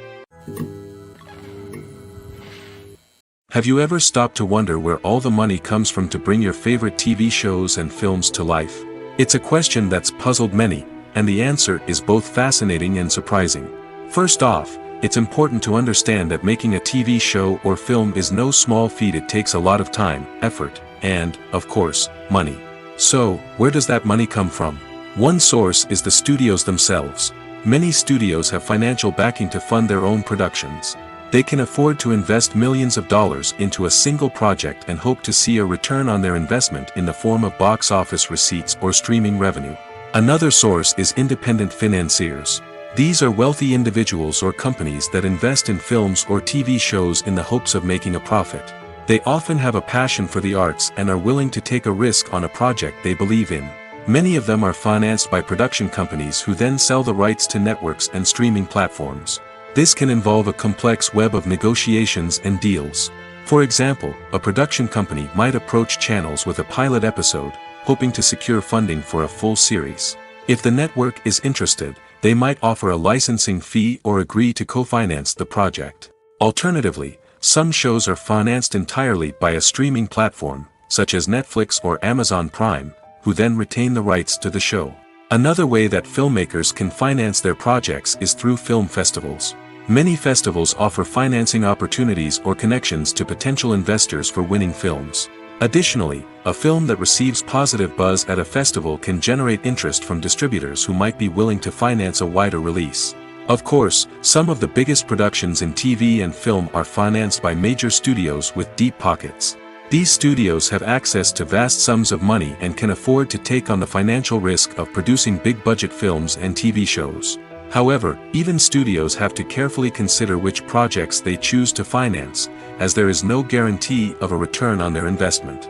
S2: Have you ever stopped to wonder where all the money comes from to bring your favorite TV shows and films to life? It's a question that's puzzled many, and the answer is both fascinating and surprising. First off, it's important to understand that making a TV show or film is no small feat. It takes a lot of time, effort, and, of course, money. So, where does that money come from? One source is the studios themselves. Many studios have financial backing to fund their own productions. They can afford to invest millions of dollars into a single project and hope to see a return on their investment in the form of box office receipts or streaming revenue. Another source is independent financiers. These are wealthy individuals or companies that invest in films or TV shows in the hopes of making a profit. They often have a passion for the arts and are willing to take a risk on a project they believe in. Many of them are financed by production companies who then sell the rights to networks and streaming platforms. This can involve a complex web of negotiations and deals. For example, a production company might approach channels with a pilot episode, hoping to secure funding for a full series. If the network is interested, they might offer a licensing fee or agree to co-finance the project. Alternatively, some shows are financed entirely by a streaming platform, such as Netflix or Amazon Prime, who then retain the rights to the show. Another way that filmmakers can finance their projects is through film festivals. Many festivals offer financing opportunities or connections to potential investors for winning films. Additionally, a film that receives positive buzz at a festival can generate interest from distributors who might be willing to finance a wider release. Of course, some of the biggest productions in TV and film are financed by major studios with deep pockets. These studios have access to vast sums of money and can afford to take on the financial risk of producing big-budget films and TV shows. However, even studios have to carefully consider which projects they choose to finance, as there is no guarantee of a return on their investment.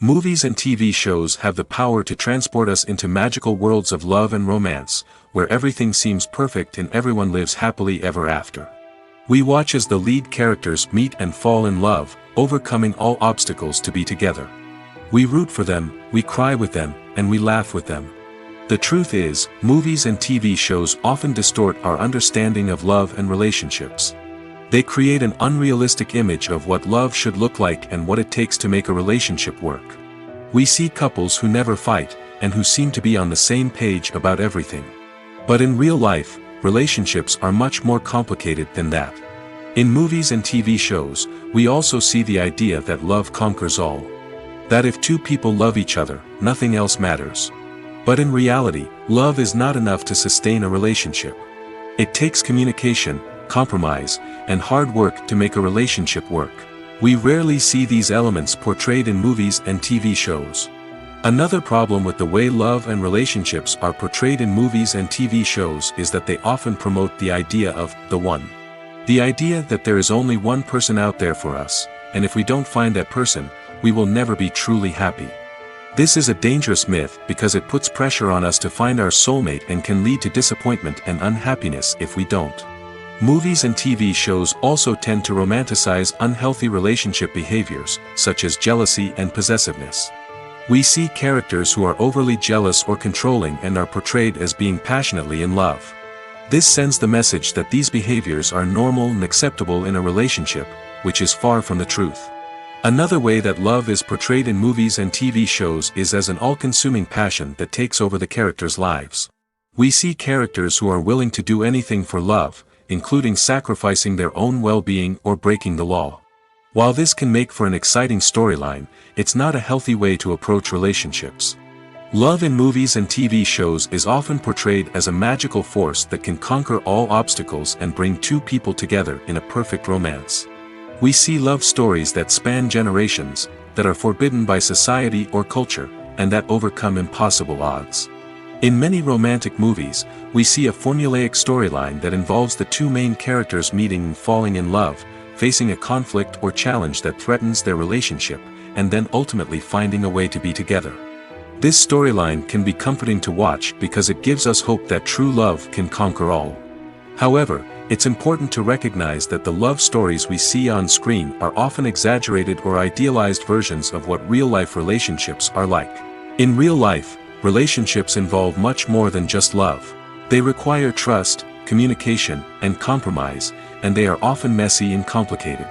S2: Movies and TV shows have the power to transport us into magical worlds of love and romance, where everything seems perfect and everyone lives happily ever after. We watch as the lead characters meet and fall in love, overcoming all obstacles to be together. We root for them, we cry with them, and we laugh with them. The truth is, movies and TV shows often distort our understanding of love and relationships. They create an unrealistic image of what love should look like and what it takes to make a relationship work. We see couples who never fight, and who seem to be on the same page about everything. But in real life, relationships are much more complicated than that. In movies and TV shows, we also see the idea that love conquers all. That if two people love each other, nothing else matters. But in reality, love is not enough to sustain a relationship. It takes communication, compromise, and hard work to make a relationship work. We rarely see these elements portrayed in movies and TV shows. Another problem with the way love and relationships are portrayed in movies and TV shows is that they often promote the idea of the one. The idea that there is only one person out there for us, and if we don't find that person, we will never be truly happy. This is a dangerous myth because it puts pressure on us to find our soulmate and can lead to disappointment and unhappiness if we don't. Movies and TV shows also tend to romanticize unhealthy relationship behaviors, such as jealousy and possessiveness. We see characters who are overly jealous or controlling and are portrayed as being passionately in love. This sends the message that these behaviors are normal and acceptable in a relationship, which is far from the truth. Another way that love is portrayed in movies and TV shows is as an all-consuming passion that takes over the characters' lives. We see characters who are willing to do anything for love, including sacrificing their own well-being or breaking the law. While this can make for an exciting storyline, it's not a healthy way to approach relationships. Love in movies and TV shows is often portrayed as a magical force that can conquer all obstacles and bring two people together in a perfect romance. We see love stories that span generations, that are forbidden by society or culture, and that overcome impossible odds. In many romantic movies, we see a formulaic storyline that involves the two main characters meeting and falling in love, facing a conflict or challenge that threatens their relationship, and then ultimately finding a way to be together. This storyline can be comforting to watch because it gives us hope that true love can conquer all. However, it's important to recognize that the love stories we see on screen are often exaggerated or idealized versions of what real-life relationships are like. In real life, relationships involve much more than just love. They require trust, communication, and compromise, and they are often messy and complicated.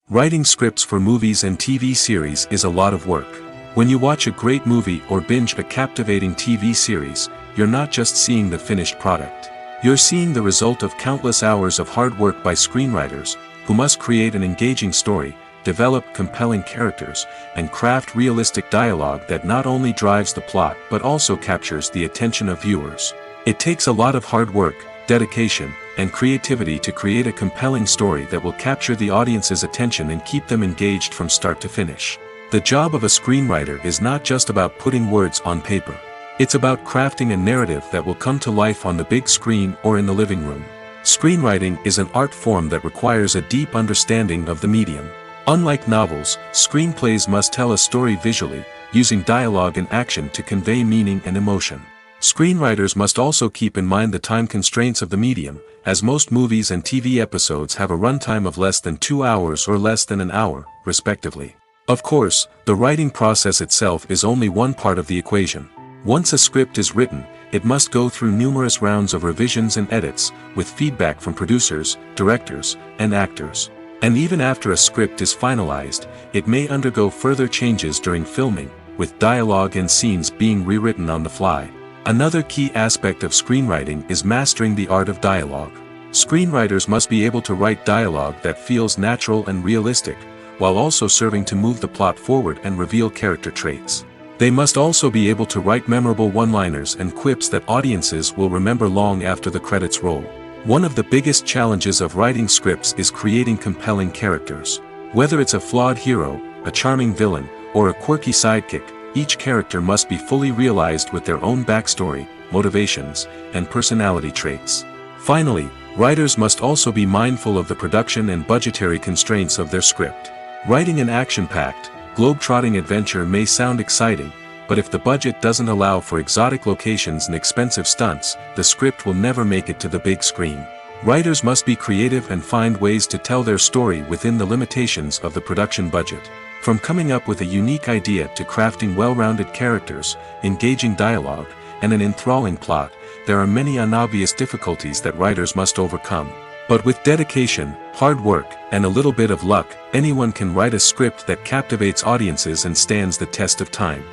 S2: Writing scripts for movies and TV series is a lot of work. When you watch a great movie or binge a captivating TV series, you're not just seeing the finished product. You're seeing the result of countless hours of hard work by screenwriters, who must create an engaging story, develop compelling characters, and craft realistic dialogue that not only drives the plot but also captures the attention of viewers. It takes a lot of hard work, dedication, and creativity to create a compelling story that will capture the audience's attention and keep them engaged from start to finish. The job of a screenwriter is not just about putting words on paper. It's about crafting a narrative that will come to life on the big screen or in the living room. Screenwriting is an art form that requires a deep understanding of the medium. Unlike novels, screenplays must tell a story visually, using dialogue and action to convey meaning and emotion. Screenwriters must also keep in mind the time constraints of the medium, as most movies and TV episodes have a runtime of less than 2 hours or less than an hour, respectively. Of course, the writing process itself is only one part of the equation. Once a script is written, it must go through numerous rounds of revisions and edits, with feedback from producers, directors, and actors. And even after a script is finalized, it may undergo further changes during filming, with dialogue and scenes being rewritten on the fly. Another key aspect of screenwriting is mastering the art of dialogue. Screenwriters must be able to write dialogue that feels natural and realistic, while also serving to move the plot forward and reveal character traits. They must also be able to write memorable one-liners and quips that audiences will remember long after the credits roll. One of the biggest challenges of writing scripts is creating compelling characters. Whether it's a flawed hero, a charming villain, or a quirky sidekick, each character must be fully realized with their own backstory, motivations, and personality traits. Finally, writers must also be mindful of the production and budgetary constraints of their script. Writing an action-packed, globe-trotting adventure may sound exciting, but if the budget doesn't allow for exotic locations and expensive stunts, the script will never make it to the big screen. Writers must be creative and find ways to tell their story within the limitations of the production budget. From coming up with a unique idea to crafting well-rounded characters, engaging dialogue, and an enthralling plot, there are many unobvious difficulties that writers must overcome. But with dedication, hard work, and a little bit of luck, anyone can write a script that captivates audiences and stands the test of time.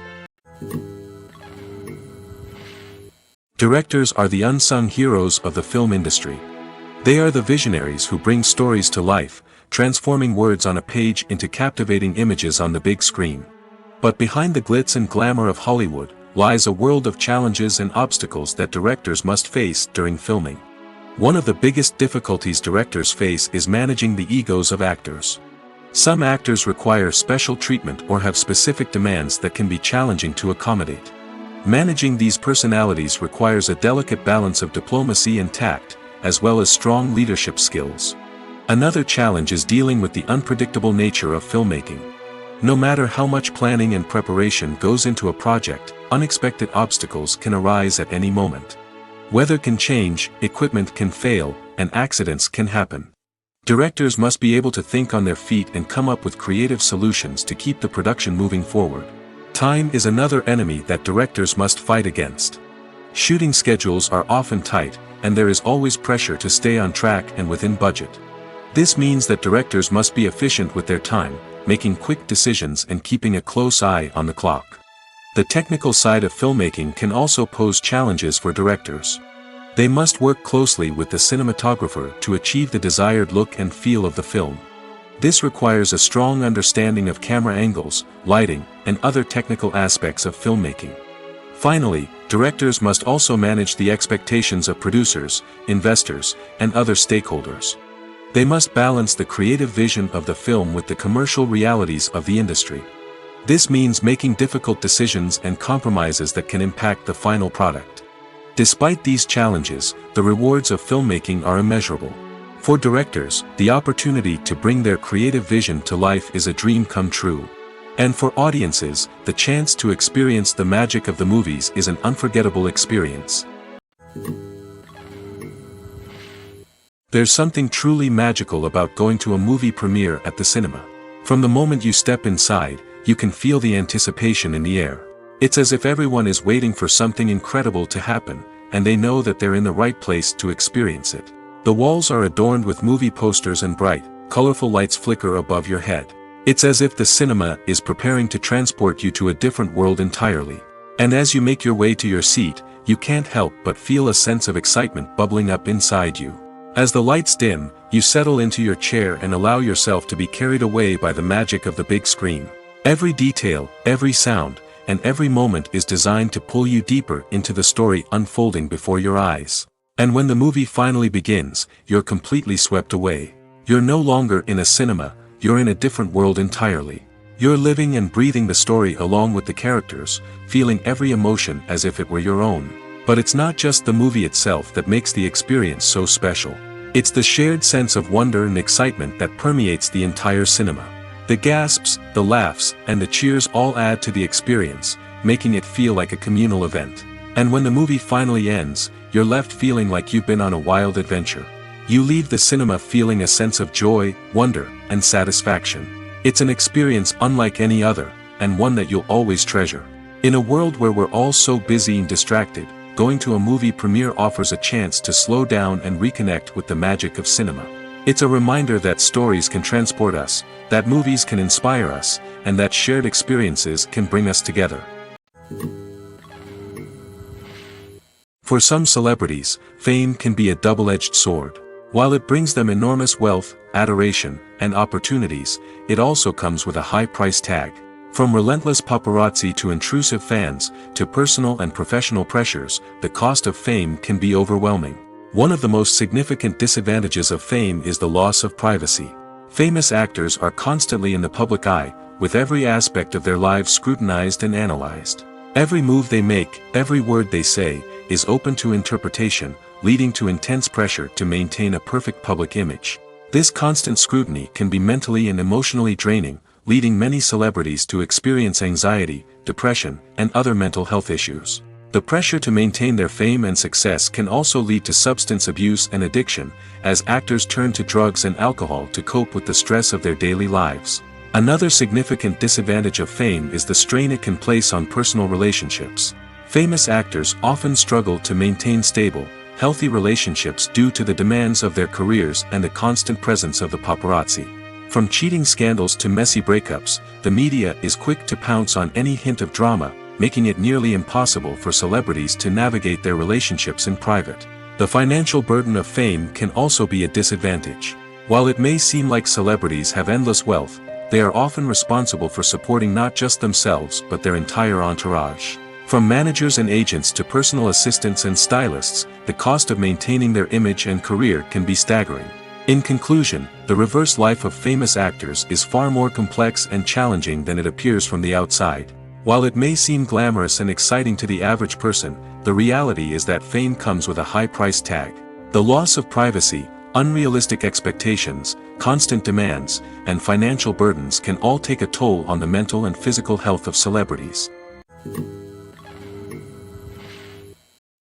S2: Directors are the unsung heroes of the film industry. They are the visionaries who bring stories to life, transforming words on a page into captivating images on the big screen. But behind the glitz and glamour of Hollywood, lies a world of challenges and obstacles that directors must face during filming. One of the biggest difficulties directors face is managing the egos of actors. Some actors require special treatment or have specific demands that can be challenging to accommodate. Managing these personalities requires a delicate balance of diplomacy and tact, as well as strong leadership skills. Another challenge is dealing with the unpredictable nature of filmmaking. No matter how much planning and preparation goes into a project, unexpected obstacles can arise at any moment. Weather can change, equipment can fail, and accidents can happen. Directors must be able to think on their feet and come up with creative solutions to keep the production moving forward. Time is another enemy that directors must fight against. Shooting schedules are often tight, and there is always pressure to stay on track and within budget. This means that directors must be efficient with their time, making quick decisions and keeping a close eye on the clock. The technical side of filmmaking can also pose challenges for directors. They must work closely with the cinematographer to achieve the desired look and feel of the film. This requires a strong understanding of camera angles, lighting, and other technical aspects of filmmaking. Finally, directors must also manage the expectations of producers, investors, and other stakeholders. They must balance the creative vision of the film with the commercial realities of the industry. This means making difficult decisions and compromises that can impact the final product. Despite these challenges, the rewards of filmmaking are immeasurable. For directors, the opportunity to bring their creative vision to life is a dream come true. And for audiences, the chance to experience the magic of the movies is an unforgettable experience. There's something truly magical about going to a movie premiere at the cinema. From the moment you step inside, you can feel the anticipation in the air. It's as if everyone is waiting for something incredible to happen, and they know that they're in the right place to experience it. The walls are adorned with movie posters and bright, colorful lights flicker above your head. It's as if the cinema is preparing to transport you to a different world entirely. And as you make your way to your seat, you can't help but feel a sense of excitement bubbling up inside you. As the lights dim, you settle into your chair and allow yourself to be carried away by the magic of the big screen. Every detail, every sound, and every moment is designed to pull you deeper into the story unfolding before your eyes. And when the movie finally begins, you're completely swept away. You're no longer in a cinema, you're in a different world entirely. You're living and breathing the story along with the characters, feeling every emotion as if it were your own. But it's not just the movie itself that makes the experience so special. It's the shared sense of wonder and excitement that permeates the entire cinema. The gasps, the laughs, and the cheers all add to the experience, making it feel like a communal event. And when the movie finally ends, you're left feeling like you've been on a wild adventure. You leave the cinema feeling a sense of joy, wonder, and satisfaction. It's an experience unlike any other, and one that you'll always treasure. In a world where we're all so busy and distracted, going to a movie premiere offers a chance to slow down and reconnect with the magic of cinema. It's a reminder that stories can transport us, that movies can inspire us, and that shared experiences can bring us together. For some celebrities, fame can be a double-edged sword. While it brings them enormous wealth, adoration, and opportunities, it also comes with a high price tag. From relentless paparazzi to intrusive fans, to personal and professional pressures, the cost of fame can be overwhelming. One of the most significant disadvantages of fame is the loss of privacy. Famous actors are constantly in the public eye, with every aspect of their lives scrutinized and analyzed. Every move they make, every word they say, is open to interpretation, leading to intense pressure to maintain a perfect public image. This constant scrutiny can be mentally and emotionally draining, leading many celebrities to experience anxiety, depression, and other mental health issues. The pressure to maintain their fame and success can also lead to substance abuse and addiction, as actors turn to drugs and alcohol to cope with the stress of their daily lives. Another significant disadvantage of fame is the strain it can place on personal relationships. Famous actors often struggle to maintain stable, healthy relationships due to the demands of their careers and the constant presence of the paparazzi. From cheating scandals to messy breakups, the media is quick to pounce on any hint of drama, making it nearly impossible for celebrities to navigate their relationships in private. The financial burden of fame can also be a disadvantage. While it may seem like celebrities have endless wealth, they are often responsible for supporting not just themselves but their entire entourage. From managers and agents to personal assistants and stylists, the cost of maintaining their image and career can be staggering. In conclusion, the reverse life of famous actors is far more complex and challenging than it appears from the outside. While it may seem glamorous and exciting to the average person, the reality is that fame comes with a high price tag. The loss of privacy, unrealistic expectations, constant demands, and financial burdens can all take a toll on the mental and physical health of celebrities.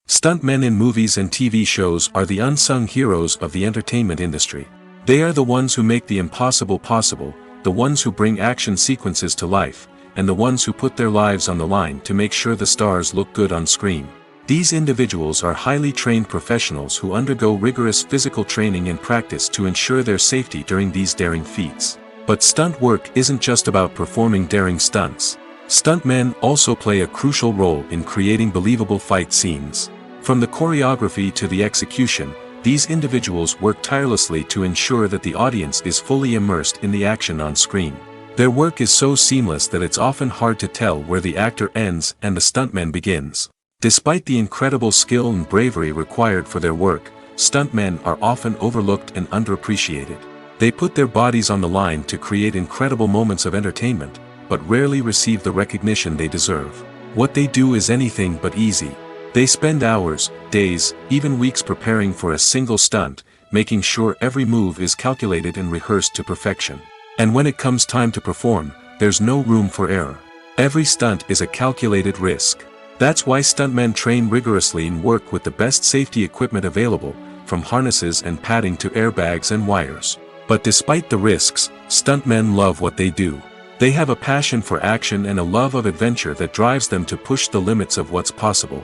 S2: Stuntmen in movies and TV shows are the unsung heroes of the entertainment industry. They are the ones who make the impossible possible, the ones who bring action sequences to life, and the ones who put their lives on the line to make sure the stars look good on screen. These individuals are highly trained professionals who undergo rigorous physical training and practice to ensure their safety during these daring feats. But stunt work isn't just about performing daring stunts. Stuntmen also play a crucial role in creating believable fight scenes. From the choreography to the execution, these individuals work tirelessly to ensure that the audience is fully immersed in the action on screen. Their work is so seamless that it's often hard to tell where the actor ends and the stuntman begins. Despite the incredible skill and bravery required for their work, stuntmen are often overlooked and underappreciated. They put their bodies on the line to create incredible moments of entertainment, but rarely receive the recognition they deserve. What they do is anything but easy. They spend hours, days, even weeks preparing for a single stunt, making sure every move is calculated and rehearsed to perfection. And when it comes time to perform, there's no room for error. Every stunt is a calculated risk. That's why stuntmen train rigorously and work with the best safety equipment available, from harnesses and padding to airbags and wires. But despite the risks, stuntmen love what they do. They have a passion for action and a love of adventure that drives them to push the limits of what's possible.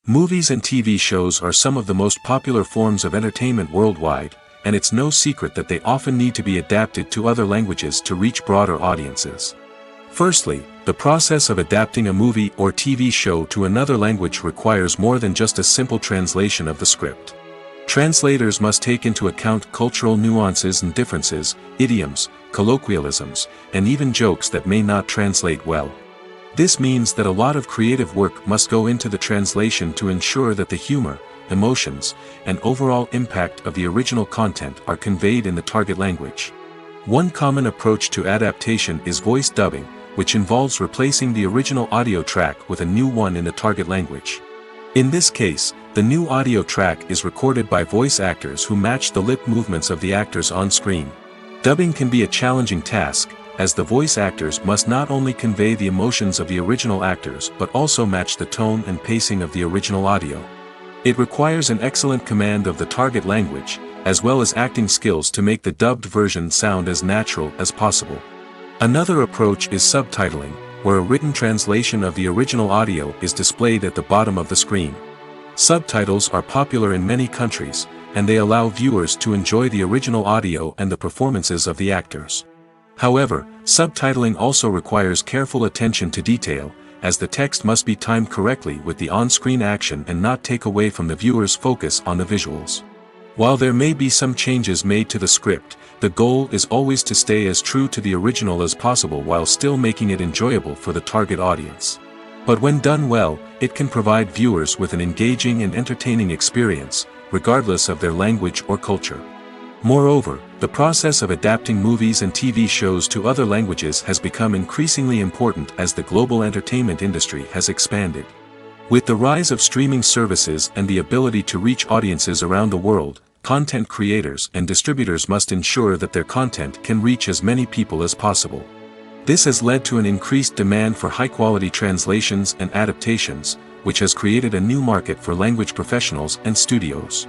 S2: Movies and TV shows are some of the most popular forms of entertainment worldwide, and it's no secret that they often need to be adapted to other languages to reach broader audiences. Firstly, the process of adapting a movie or TV show to another language requires more than just a simple translation of the script. Translators must take into account cultural nuances and differences, idioms, colloquialisms, and even jokes that may not translate well. This means that a lot of creative work must go into the translation to ensure that the humor, emotions, and overall impact of the original content are conveyed in the target language. One common approach to adaptation is voice dubbing, which involves replacing the original audio track with a new one in the target language. In this case, The new audio track is recorded by voice actors who match the lip movements of the actors on screen. Dubbing can be a challenging task, as the voice actors must not only convey the emotions of the original actors but also match the tone and pacing of the original audio. It requires an excellent command of the target language, as well as acting skills to make the dubbed version sound as natural as possible. Another approach is subtitling, where a written translation of the original audio is displayed at the bottom of the screen. Subtitles are popular in many countries, and they allow viewers to enjoy the original audio and the performances of the actors. However, subtitling also requires careful attention to detail, as the text must be timed correctly with the on-screen action and not take away from the viewer's focus on the visuals. While there may be some changes made to the script, the goal is always to stay as true to the original as possible while still making it enjoyable for the target audience. But when done well, it can provide viewers with an engaging and entertaining experience, regardless of their language or culture. Moreover, the process of adapting movies and TV shows to other languages has become increasingly important as the global entertainment industry has expanded. With the rise of streaming services and the ability to reach audiences around the world, content creators and distributors must ensure that their content can reach as many people as possible. This has led to an increased demand for high-quality translations and adaptations, which has created a new market for language professionals and studios.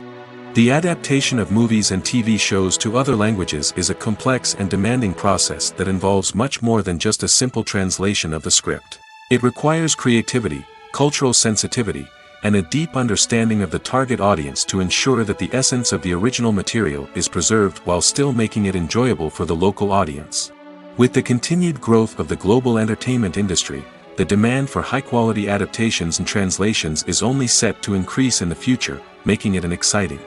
S2: The adaptation of movies and TV shows to other languages is a complex and demanding process that involves much more than just a simple translation of the script. It requires creativity, cultural sensitivity, and a deep understanding of the target audience to ensure that the essence of the original material is preserved while still making it enjoyable for the local audience. With the continued growth of the global entertainment industry, the demand for high-quality adaptations and translations is only set to increase in the future, making it an exciting.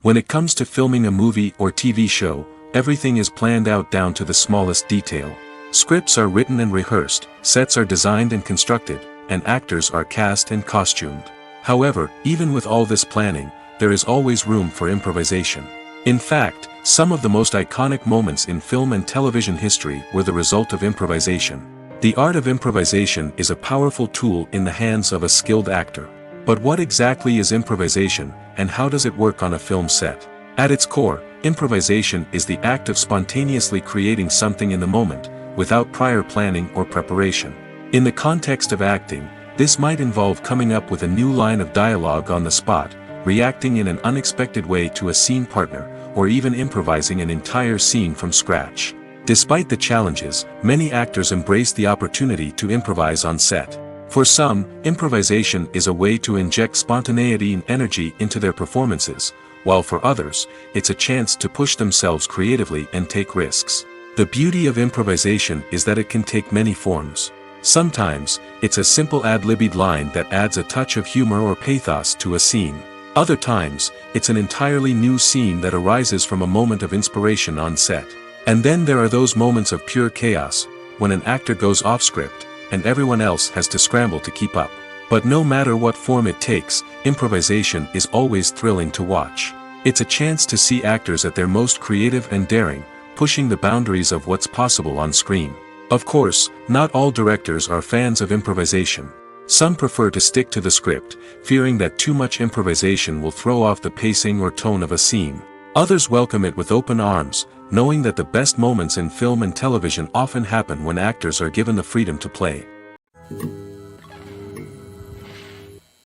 S2: When it comes to filming a movie or TV show, everything is planned out down to the smallest detail. Scripts are written and rehearsed, sets are designed and constructed, and actors are cast and costumed. However, even with all this planning, there is always room for improvisation. In fact, some of the most iconic moments in film and television history were the result of improvisation. The art of improvisation is a powerful tool in the hands of a skilled actor. But what exactly is improvisation, and how does it work on a film set? At its core, improvisation is the act of spontaneously creating something in the moment, without prior planning or preparation. In the context of acting, this might involve coming up with a new line of dialogue on the spot, reacting in an unexpected way to a scene partner, or even improvising an entire scene from scratch. Despite the challenges, many actors embrace the opportunity to improvise on set. For some, improvisation is a way to inject spontaneity and energy into their performances, while for others, it's a chance to push themselves creatively and take risks. The beauty of improvisation is that it can take many forms. Sometimes, it's a simple ad-libbed line that adds a touch of humor or pathos to a scene. Other times, it's an entirely new scene that arises from a moment of inspiration on set. And then there are those moments of pure chaos, when an actor goes off script, and everyone else has to scramble to keep up. But no matter what form it takes, improvisation is always thrilling to watch. It's a chance to see actors at their most creative and daring, pushing the boundaries of what's possible on screen. Of course, not all directors are fans of improvisation. Some prefer to stick to the script, fearing that too much improvisation will throw off the pacing or tone of a scene. Others welcome it with open arms, knowing that the best moments in film and television often happen when actors are given the freedom to play.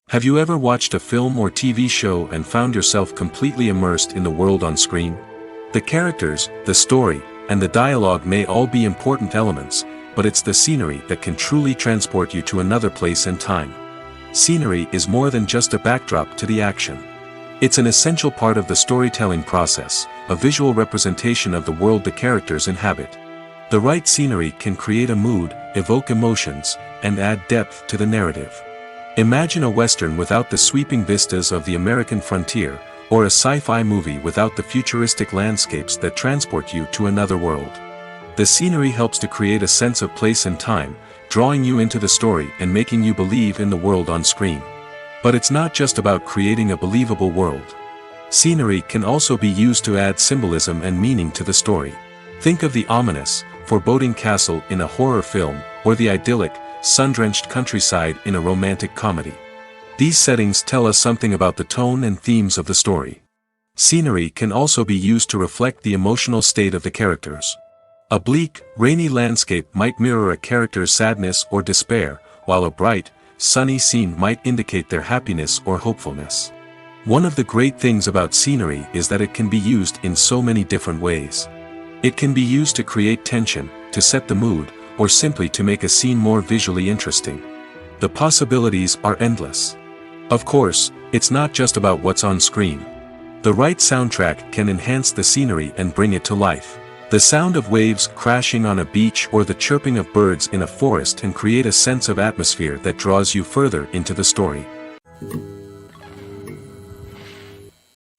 S2: Have you ever watched a film or TV show and found yourself completely immersed in the world on screen? The characters, the story, and the dialogue may all be important elements, but it's the scenery that can truly transport you to another place and time. Scenery is more than just a backdrop to the action. It's an essential part of the storytelling process, a visual representation of the world the characters inhabit. The right scenery can create a mood, evoke emotions, and add depth to the narrative. Imagine a Western without the sweeping vistas of the American frontier, or a sci-fi movie without the futuristic landscapes that transport you to another world. The scenery helps to create a sense of place and time, drawing you into the story and making you believe in the world on screen. But it's not just about creating a believable world. Scenery can also be used to add symbolism and meaning to the story. Think of the ominous, foreboding castle in a horror film, or the idyllic, sun-drenched countryside in a romantic comedy. These settings tell us something about the tone and themes of the story. Scenery can also be used to reflect the emotional state of the characters. A bleak, rainy landscape might mirror a character's sadness or despair, while a bright, sunny scene might indicate their happiness or hopefulness. One of the great things about scenery is that it can be used in so many different ways. It can be used to create tension, to set the mood, or simply to make a scene more visually interesting. The possibilities are endless. Of course, it's not just about what's on screen. The right soundtrack can enhance the scenery and bring it to life. The sound of waves crashing on a beach or the chirping of birds in a forest can create a sense of atmosphere that draws you further into the story.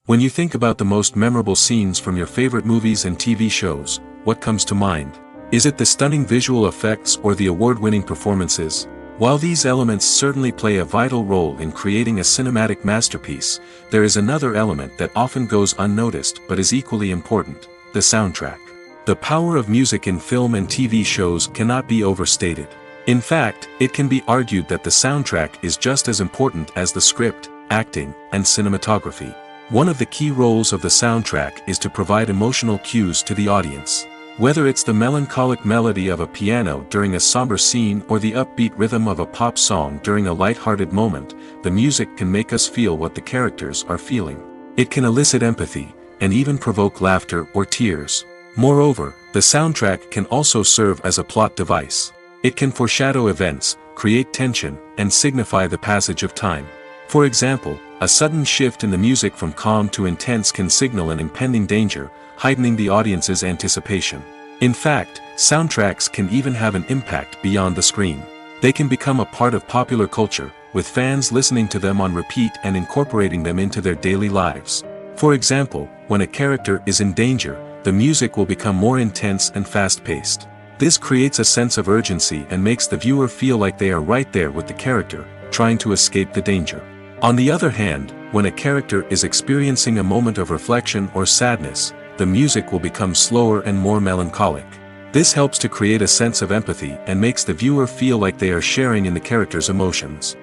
S2: When you think about the most memorable scenes from your favorite movies and TV shows, what comes to mind? Is it the stunning visual effects or the award-winning performances? While these elements certainly play a vital role in creating a cinematic masterpiece, there is another element that often goes unnoticed but is equally important: the soundtrack. The power of music in film and TV shows cannot be overstated. In fact, it can be argued that the soundtrack is just as important as the script, acting, and cinematography. One of the key roles of the soundtrack is to provide emotional cues to the audience. Whether it's the melancholic melody of a piano during a somber scene or the upbeat rhythm of a pop song during a light-hearted moment, the music can make us feel what the characters are feeling. It can elicit empathy, and even provoke laughter or tears. Moreover, the soundtrack can also serve as a plot device. It can foreshadow events, create tension, and signify the passage of time. For example, a sudden shift in the music from calm to intense can signal an impending danger, heightening the audience's anticipation. In fact, soundtracks can even have an impact beyond the screen. They can become a part of popular culture, with fans listening to them on repeat and incorporating them into their daily lives. For example, when a character is in danger, the music will become more intense and fast-paced. This creates a sense of urgency and makes the viewer feel like they are right there with the character, trying to escape the danger. On the other hand, when a character is experiencing a moment of reflection or sadness, the music will become slower and more melancholic. This helps to create a sense of empathy and makes the viewer feel like they are sharing in the character's emotions.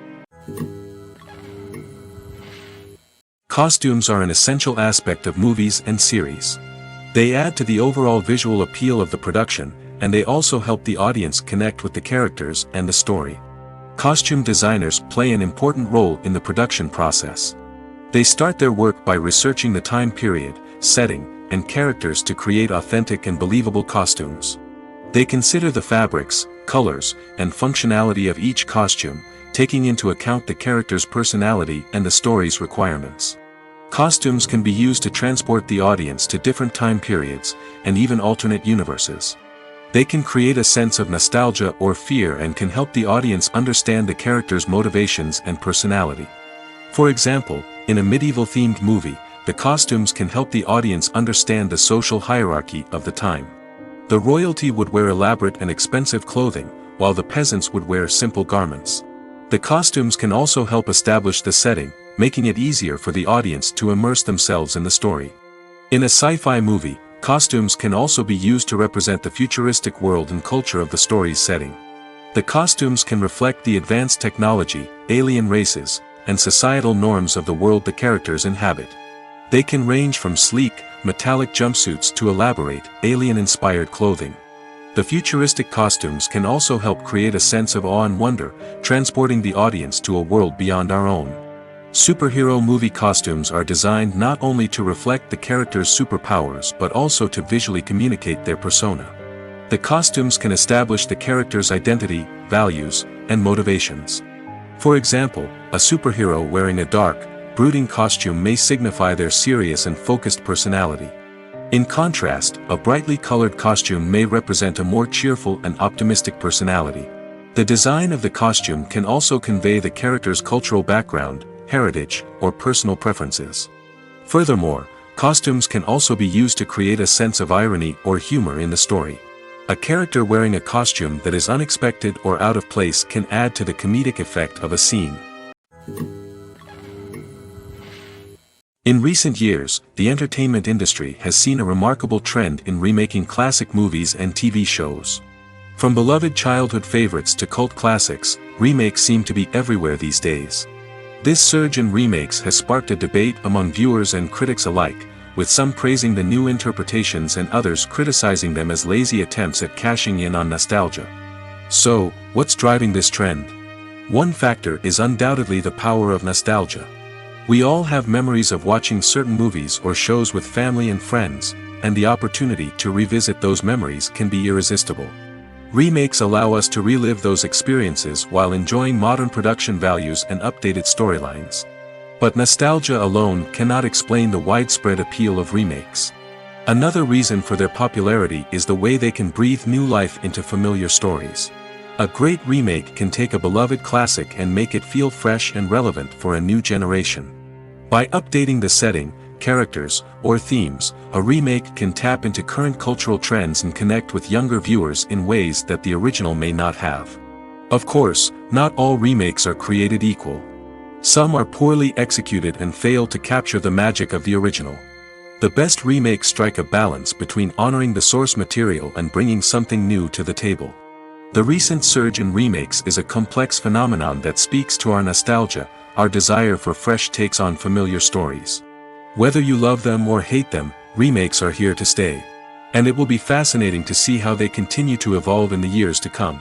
S2: Costumes are an essential aspect of movies and series. They add to the overall visual appeal of the production, and they also help the audience connect with the characters and the story. Costume designers play an important role in the production process. They start their work by researching the time period, setting, and characters to create authentic and believable costumes. They consider the fabrics, colors, and functionality of each costume, taking into account the character's personality and the story's requirements. Costumes can be used to transport the audience to different time periods, and even alternate universes. They can create a sense of nostalgia or fear and can help the audience understand the character's motivations and personality. For example, in a medieval-themed movie, the costumes can help the audience understand the social hierarchy of the time. The royalty would wear elaborate and expensive clothing, while the peasants would wear simple garments. The costumes can also help establish the setting, making it easier for the audience to immerse themselves in the story. In a sci-fi movie, costumes can also be used to represent the futuristic world and culture of the story's setting. The costumes can reflect the advanced technology, alien races, and societal norms of the world the characters inhabit. They can range from sleek, metallic jumpsuits to elaborate, alien-inspired clothing. The futuristic costumes can also help create a sense of awe and wonder, transporting the audience to a world beyond our own. Superhero movie costumes are designed not only to reflect the character's superpowers but also to visually communicate their persona. The costumes can establish the character's identity, values, and motivations. For example, a superhero wearing a dark, brooding costume may signify their serious and focused personality. In contrast, a brightly colored costume may represent a more cheerful and optimistic personality. The design of the costume can also convey the character's cultural background, heritage, or personal preferences. Furthermore, costumes can also be used to create a sense of irony or humor in the story. A character wearing a costume that is unexpected or out of place can add to the comedic effect of a scene. In recent years, the entertainment industry has seen a remarkable trend in remaking classic movies and TV shows. From beloved childhood favorites to cult classics, remakes seem to be everywhere these days. This surge in remakes has sparked a debate among viewers and critics alike, with some praising the new interpretations and others criticizing them as lazy attempts at cashing in on nostalgia. So, what's driving this trend? One factor is undoubtedly the power of nostalgia. We all have memories of watching certain movies or shows with family and friends, and the opportunity to revisit those memories can be irresistible. Remakes allow us to relive those experiences while enjoying modern production values and updated storylines. But nostalgia alone cannot explain the widespread appeal of remakes. Another reason for their popularity is the way they can breathe new life into familiar stories. A great remake can take a beloved classic and make it feel fresh and relevant for a new generation. By updating the setting, characters, or themes, a remake can tap into current cultural trends and connect with younger viewers in ways that the original may not have. Of course, not all remakes are created equal. Some are poorly executed and fail to capture the magic of the original. The best remakes strike a balance between honoring the source material and bringing something new to the table. The recent surge in remakes is a complex phenomenon that speaks to our nostalgia, our desire for fresh takes on familiar stories. Whether you love them or hate them, remakes are here to stay. And it will be fascinating to see how they continue to evolve in the years to come.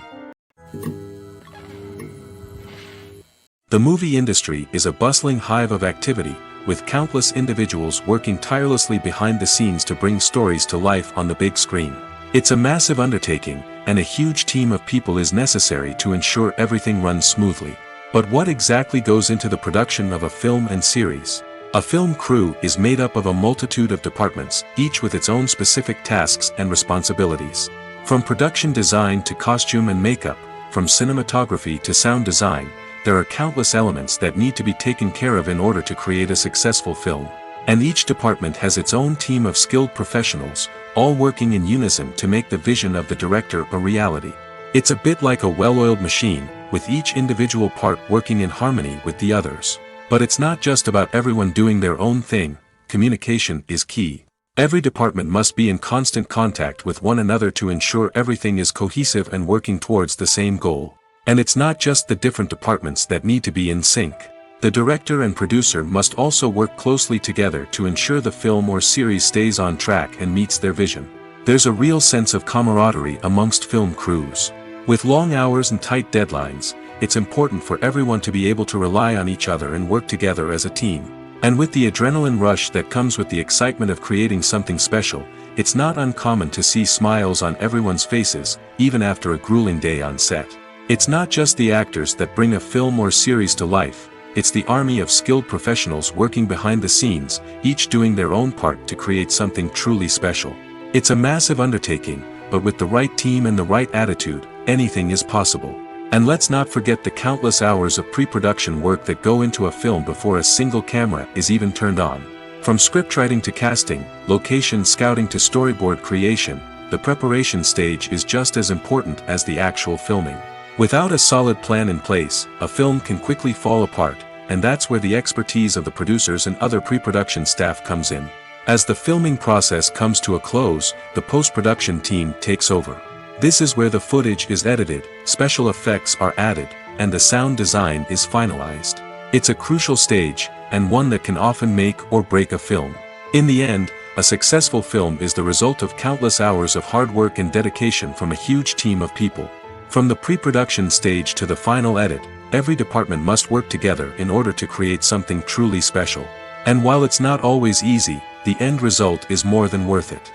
S2: The movie industry is a bustling hive of activity, with countless individuals working tirelessly behind the scenes to bring stories to life on the big screen. It's a massive undertaking, and a huge team of people is necessary to ensure everything runs smoothly. But what exactly goes into the production of a film and series? A film crew is made up of a multitude of departments, each with its own specific tasks and responsibilities. From production design to costume and makeup, from cinematography to sound design, there are countless elements that need to be taken care of in order to create a successful film. And each department has its own team of skilled professionals, all working in unison to make the vision of the director a reality. It's a bit like a well-oiled machine, with each individual part working in harmony with the others. But it's not just about everyone doing their own thing, communication is key. Every department must be in constant contact with one another to ensure everything is cohesive and working towards the same goal. And it's not just the different departments that need to be in sync. The director and producer must also work closely together to ensure the film or series stays on track and meets their vision. There's a real sense of camaraderie amongst film crews. With long hours and tight deadlines, it's important for everyone to be able to rely on each other and work together as a team. And with the adrenaline rush that comes with the excitement of creating something special, it's not uncommon to see smiles on everyone's faces, even after a grueling day on set. It's not just the actors that bring a film or series to life, it's the army of skilled professionals working behind the scenes, each doing their own part to create something truly special. It's a massive undertaking, but with the right team and the right attitude, anything is possible. And let's not forget the countless hours of pre-production work that go into a film before a single camera is even turned on. From scriptwriting to casting, location scouting to storyboard creation, the preparation stage is just as important as the actual filming. Without a solid plan in place, a film can quickly fall apart, and that's where the expertise of the producers and other pre-production staff comes in. As the filming process comes to a close, the post-production team takes over. This is where the footage is edited, special effects are added, and the sound design is finalized. It's a crucial stage, and one that can often make or break a film. In the end, a successful film is the result of countless hours of hard work and dedication from a huge team of people. From the pre-production stage to the final edit, every department must work together in order to create something truly special. And while it's not always easy, the end result is more than worth it.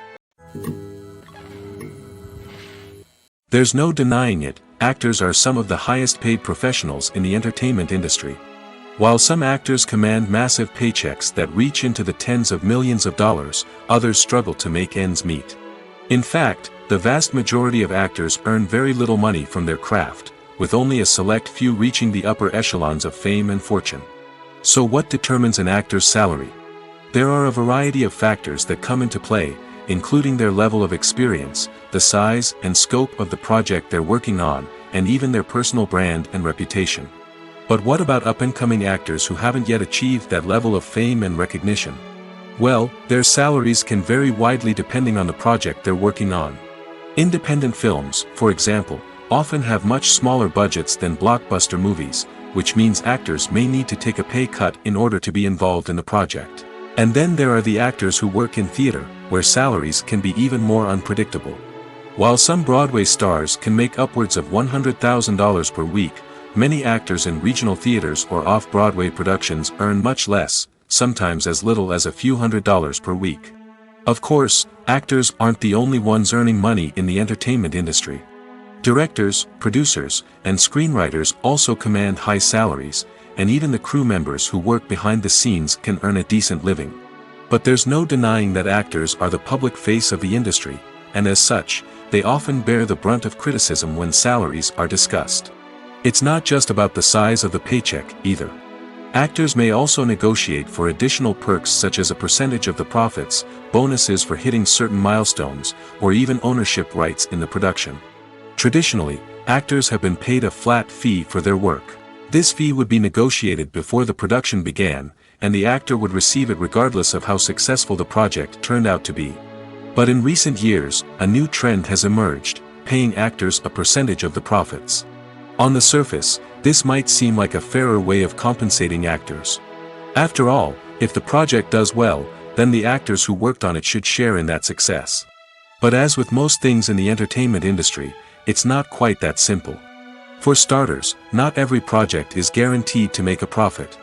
S2: There's no denying it, actors are some of the highest paid professionals in the entertainment industry. While some actors command massive paychecks that reach into the tens of millions of dollars, others struggle to make ends meet. In fact, the vast majority of actors earn very little money from their craft, with only a select few reaching the upper echelons of fame and fortune. So what determines an actor's salary? There are a variety of factors that come into play, including their level of experience, the size and scope of the project they're working on, and even their personal brand and reputation. But what about up-and-coming actors who haven't yet achieved that level of fame and recognition? Well, their salaries can vary widely depending on the project they're working on. Independent films, for example, often have much smaller budgets than blockbuster movies, which means actors may need to take a pay cut in order to be involved in the project. And then there are the actors who work in theater, where salaries can be even more unpredictable. While some Broadway stars can make upwards of $100,000 per week, many actors in regional theaters or off-Broadway productions earn much less, sometimes as little as a few $100s per week. Of course, actors aren't the only ones earning money in the entertainment industry. Directors, producers, and screenwriters also command high salaries, and even the crew members who work behind the scenes can earn a decent living. But there's no denying that actors are the public face of the industry, and as such, they often bear the brunt of criticism when salaries are discussed. It's not just about the size of the paycheck, either. Actors may also negotiate for additional perks such as a percentage of the profits, bonuses for hitting certain milestones, or even ownership rights in the production. Traditionally, actors have been paid a flat fee for their work. This fee would be negotiated before the production began, and the actor would receive it regardless of how successful the project turned out to be. But in recent years, a new trend has emerged, paying actors a percentage of the profits. On the surface, this might seem like a fairer way of compensating actors. After all, if the project does well, then the actors who worked on it should share in that success. But as with most things in the entertainment industry, it's not quite that simple. For starters, not every project is guaranteed to make a profit.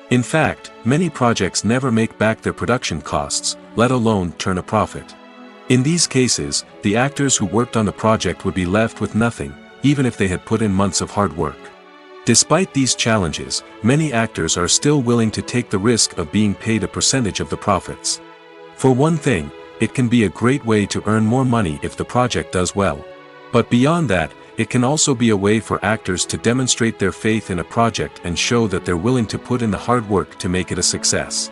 S2: In fact, many projects never make back their production costs, let alone turn a profit. In these cases, the actors who worked on the project would be left with nothing, even if they had put in months of hard work. Despite these challenges, many actors are still willing to take the risk of being paid a percentage of the profits. For one thing, it can be a great way to earn more money if the project does well. But beyond that, it can also be a way for actors to demonstrate their faith in a project and show that they're willing to put in the hard work to make it a success.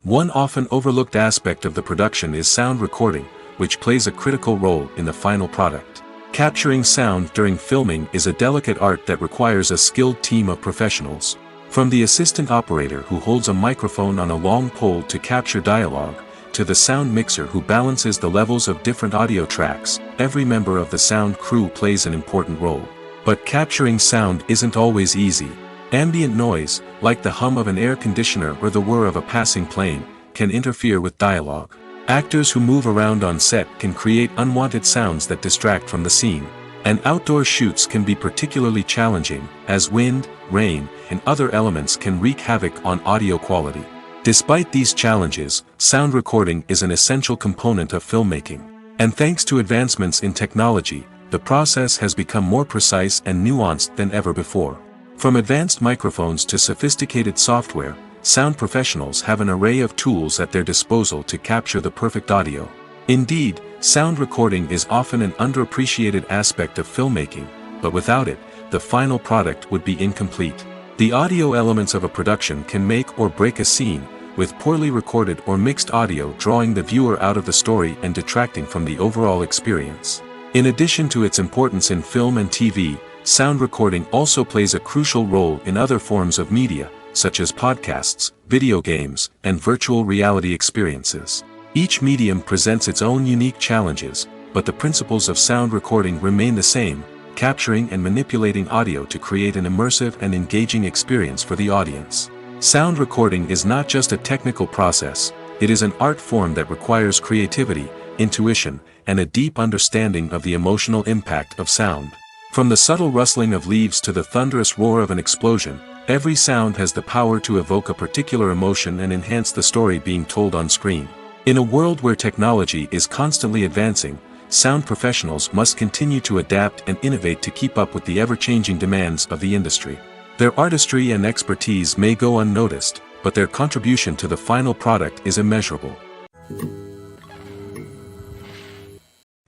S2: One often overlooked aspect of the production is sound recording, which plays a critical role in the final product. Capturing sound during filming is a delicate art that requires a skilled team of professionals. From the assistant operator who holds a microphone on a long pole to capture dialogue, to the sound mixer who balances the levels of different audio tracks, every member of the sound crew plays an important role. But capturing sound isn't always easy. Ambient noise, like the hum of an air conditioner or the whir of a passing plane, can interfere with dialogue. Actors who move around on set can create unwanted sounds that distract from the scene. And outdoor shoots can be particularly challenging, as wind, rain, and other elements can wreak havoc on audio quality. Despite these challenges, sound recording is an essential component of filmmaking. And thanks to advancements in technology, the process has become more precise and nuanced than ever before. From advanced microphones to sophisticated software, sound professionals have an array of tools at their disposal to capture the perfect audio. Indeed, sound recording is often an underappreciated aspect of filmmaking, but without it, the final product would be incomplete. The audio elements of a production can make or break a scene, with poorly recorded or mixed audio drawing the viewer out of the story and detracting from the overall experience. In addition to its importance in film and TV, sound recording also plays a crucial role in other forms of media, such as podcasts, video games, and virtual reality experiences. Each medium presents its own unique challenges, but the principles of sound recording remain the same, capturing and manipulating audio to create an immersive and engaging experience for the audience. Sound recording is not just a technical process, it is an art form that requires creativity, intuition, and a deep understanding of the emotional impact of sound. From the subtle rustling of leaves to the thunderous roar of an explosion, every sound has the power to evoke a particular emotion and enhance the story being told on screen. In a world where technology is constantly advancing, sound professionals must continue to adapt and innovate to keep up with the ever-changing demands of the industry. Their artistry and expertise may go unnoticed, but their contribution to the final product is immeasurable.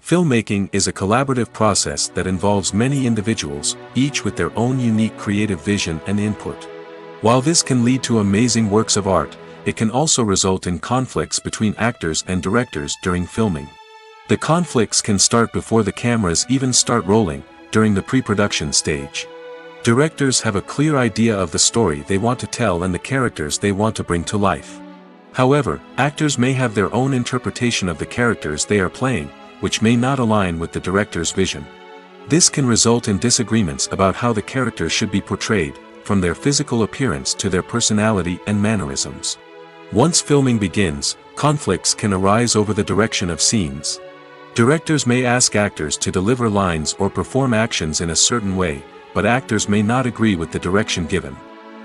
S2: Filmmaking is a collaborative process that involves many individuals, each with their own unique creative vision and input. While this can lead to amazing works of art, it can also result in conflicts between actors and directors during filming. The conflicts can start before the cameras even start rolling, during the pre-production stage. Directors have a clear idea of the story they want to tell and the characters they want to bring to life. However, actors may have their own interpretation of the characters they are playing, which may not align with the director's vision. This can result in disagreements about how the character should be portrayed, from their physical appearance to their personality and mannerisms. Once filming begins, conflicts can arise over the direction of scenes. Directors may ask actors to deliver lines or perform actions in a certain way, but actors may not agree with the direction given.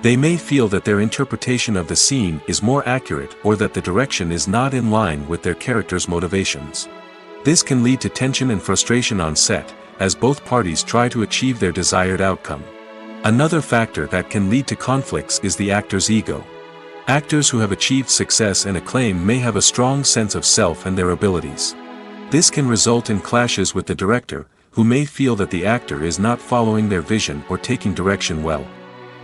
S2: They may feel that their interpretation of the scene is more accurate or that the direction is not in line with their character's motivations. This can lead to tension and frustration on set, as both parties try to achieve their desired outcome. Another factor that can lead to conflicts is the actor's ego. Actors who have achieved success and acclaim may have a strong sense of self and their abilities. This can result in clashes with the director, who may feel that the actor is not following their vision or taking direction well.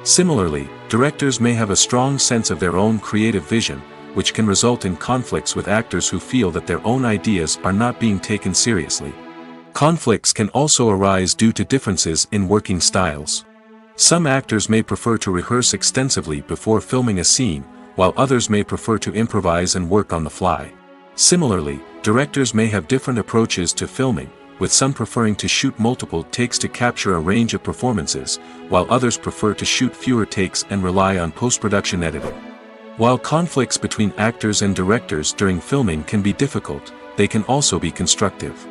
S2: Similarly, directors may have a strong sense of their own creative vision, which can result in conflicts with actors who feel that their own ideas are not being taken seriously. Conflicts can also arise due to differences in working styles. Some actors may prefer to rehearse extensively before filming a scene, while others may prefer to improvise and work on the fly. Similarly, directors may have different approaches to filming, with some preferring to shoot multiple takes to capture a range of performances, while others prefer to shoot fewer takes and rely on post-production editing. While conflicts between actors and directors during filming can be difficult, they can also be constructive.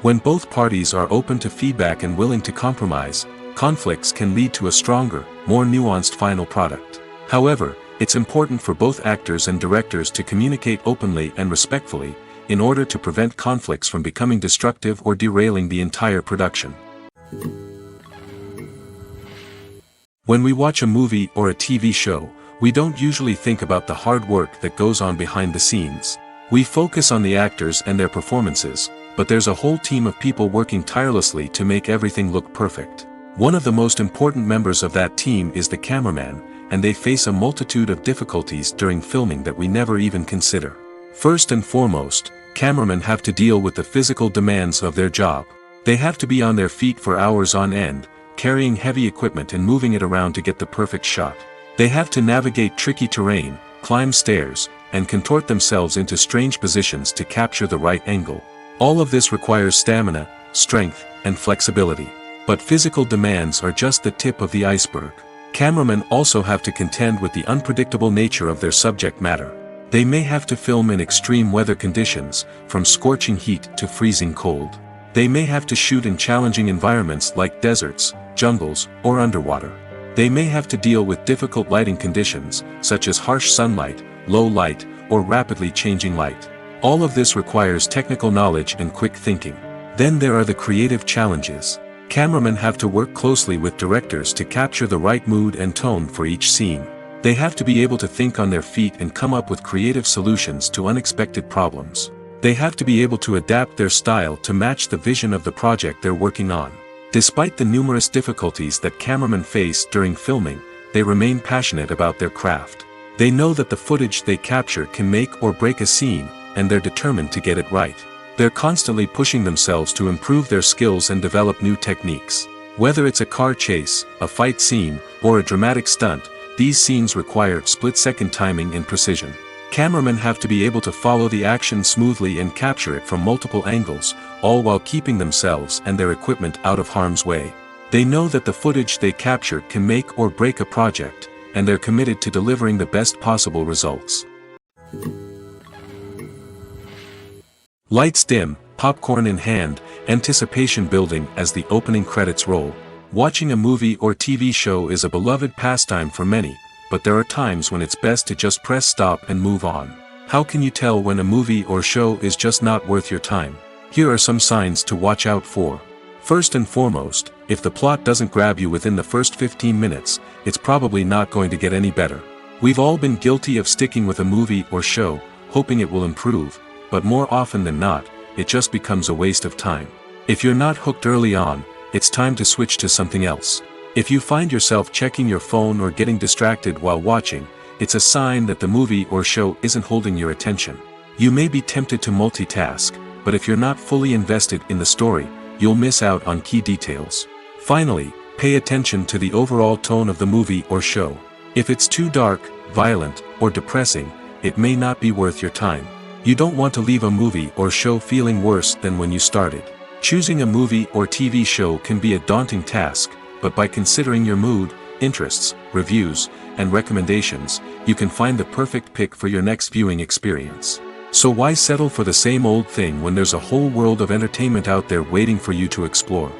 S2: When both parties are open to feedback and willing to compromise, conflicts can lead to a stronger, more nuanced final product. However, it's important for both actors and directors to communicate openly and respectfully, in order to prevent conflicts from becoming destructive or derailing the entire production. When we watch a movie or a TV show, we don't usually think about the hard work that goes on behind the scenes. We focus on the actors and their performances, but there's a whole team of people working tirelessly to make everything look perfect. One of the most important members of that team is the cameraman, and they face a multitude of difficulties during filming that we never even consider. First and foremost, cameramen have to deal with the physical demands of their job. They have to be on their feet for hours on end, carrying heavy equipment and moving it around to get the perfect shot. They have to navigate tricky terrain, climb stairs, and contort themselves into strange positions to capture the right angle. All of this requires stamina, strength, and flexibility. But physical demands are just the tip of the iceberg. Cameramen also have to contend with the unpredictable nature of their subject matter. They may have to film in extreme weather conditions, from scorching heat to freezing cold. They may have to shoot in challenging environments like deserts, jungles, or underwater. They may have to deal with difficult lighting conditions, such as harsh sunlight, low light, or rapidly changing light. All of this requires technical knowledge and quick thinking. Then there are the creative challenges. Cameramen have to work closely with directors to capture the right mood and tone for each scene. They have to be able to think on their feet and come up with creative solutions to unexpected problems. They have to be able to adapt their style to match the vision of the project they're working on. Despite the numerous difficulties that cameramen face during filming, they remain passionate about their craft. They know that the footage they capture can make or break a scene, and they're determined to get it right. They're constantly pushing themselves to improve their skills and develop new techniques. Whether it's a car chase, a fight scene, or a dramatic stunt, these scenes require split-second timing and precision. Cameramen have to be able to follow the action smoothly and capture it from multiple angles, all while keeping themselves and their equipment out of harm's way. They know that the footage they capture can make or break a project, and they're committed to delivering the best possible results. Lights dim, popcorn in hand, anticipation building as the opening credits roll. Watching a movie or TV show is a beloved pastime for many, but there are times when it's best to just press stop and move on. How can you tell when a movie or show is just not worth your time? Here are some signs to watch out for. First and foremost, if the plot doesn't grab you within the first 15 minutes, it's probably not going to get any better. We've all been guilty of sticking with a movie or show, hoping it will improve, but more often than not, it just becomes a waste of time. If you're not hooked early on, it's time to switch to something else. If you find yourself checking your phone or getting distracted while watching, it's a sign that the movie or show isn't holding your attention. You may be tempted to multitask, but if you're not fully invested in the story, you'll miss out on key details. Finally, pay attention to the overall tone of the movie or show. If it's too dark, violent, or depressing, it may not be worth your time. You don't want to leave a movie or show feeling worse than when you started. Choosing a movie or TV show can be a daunting task, but by considering your mood, interests, reviews, and recommendations, you can find the perfect pick for your next viewing experience. So why settle for the same old thing when there's a whole world of entertainment out there waiting for you to explore?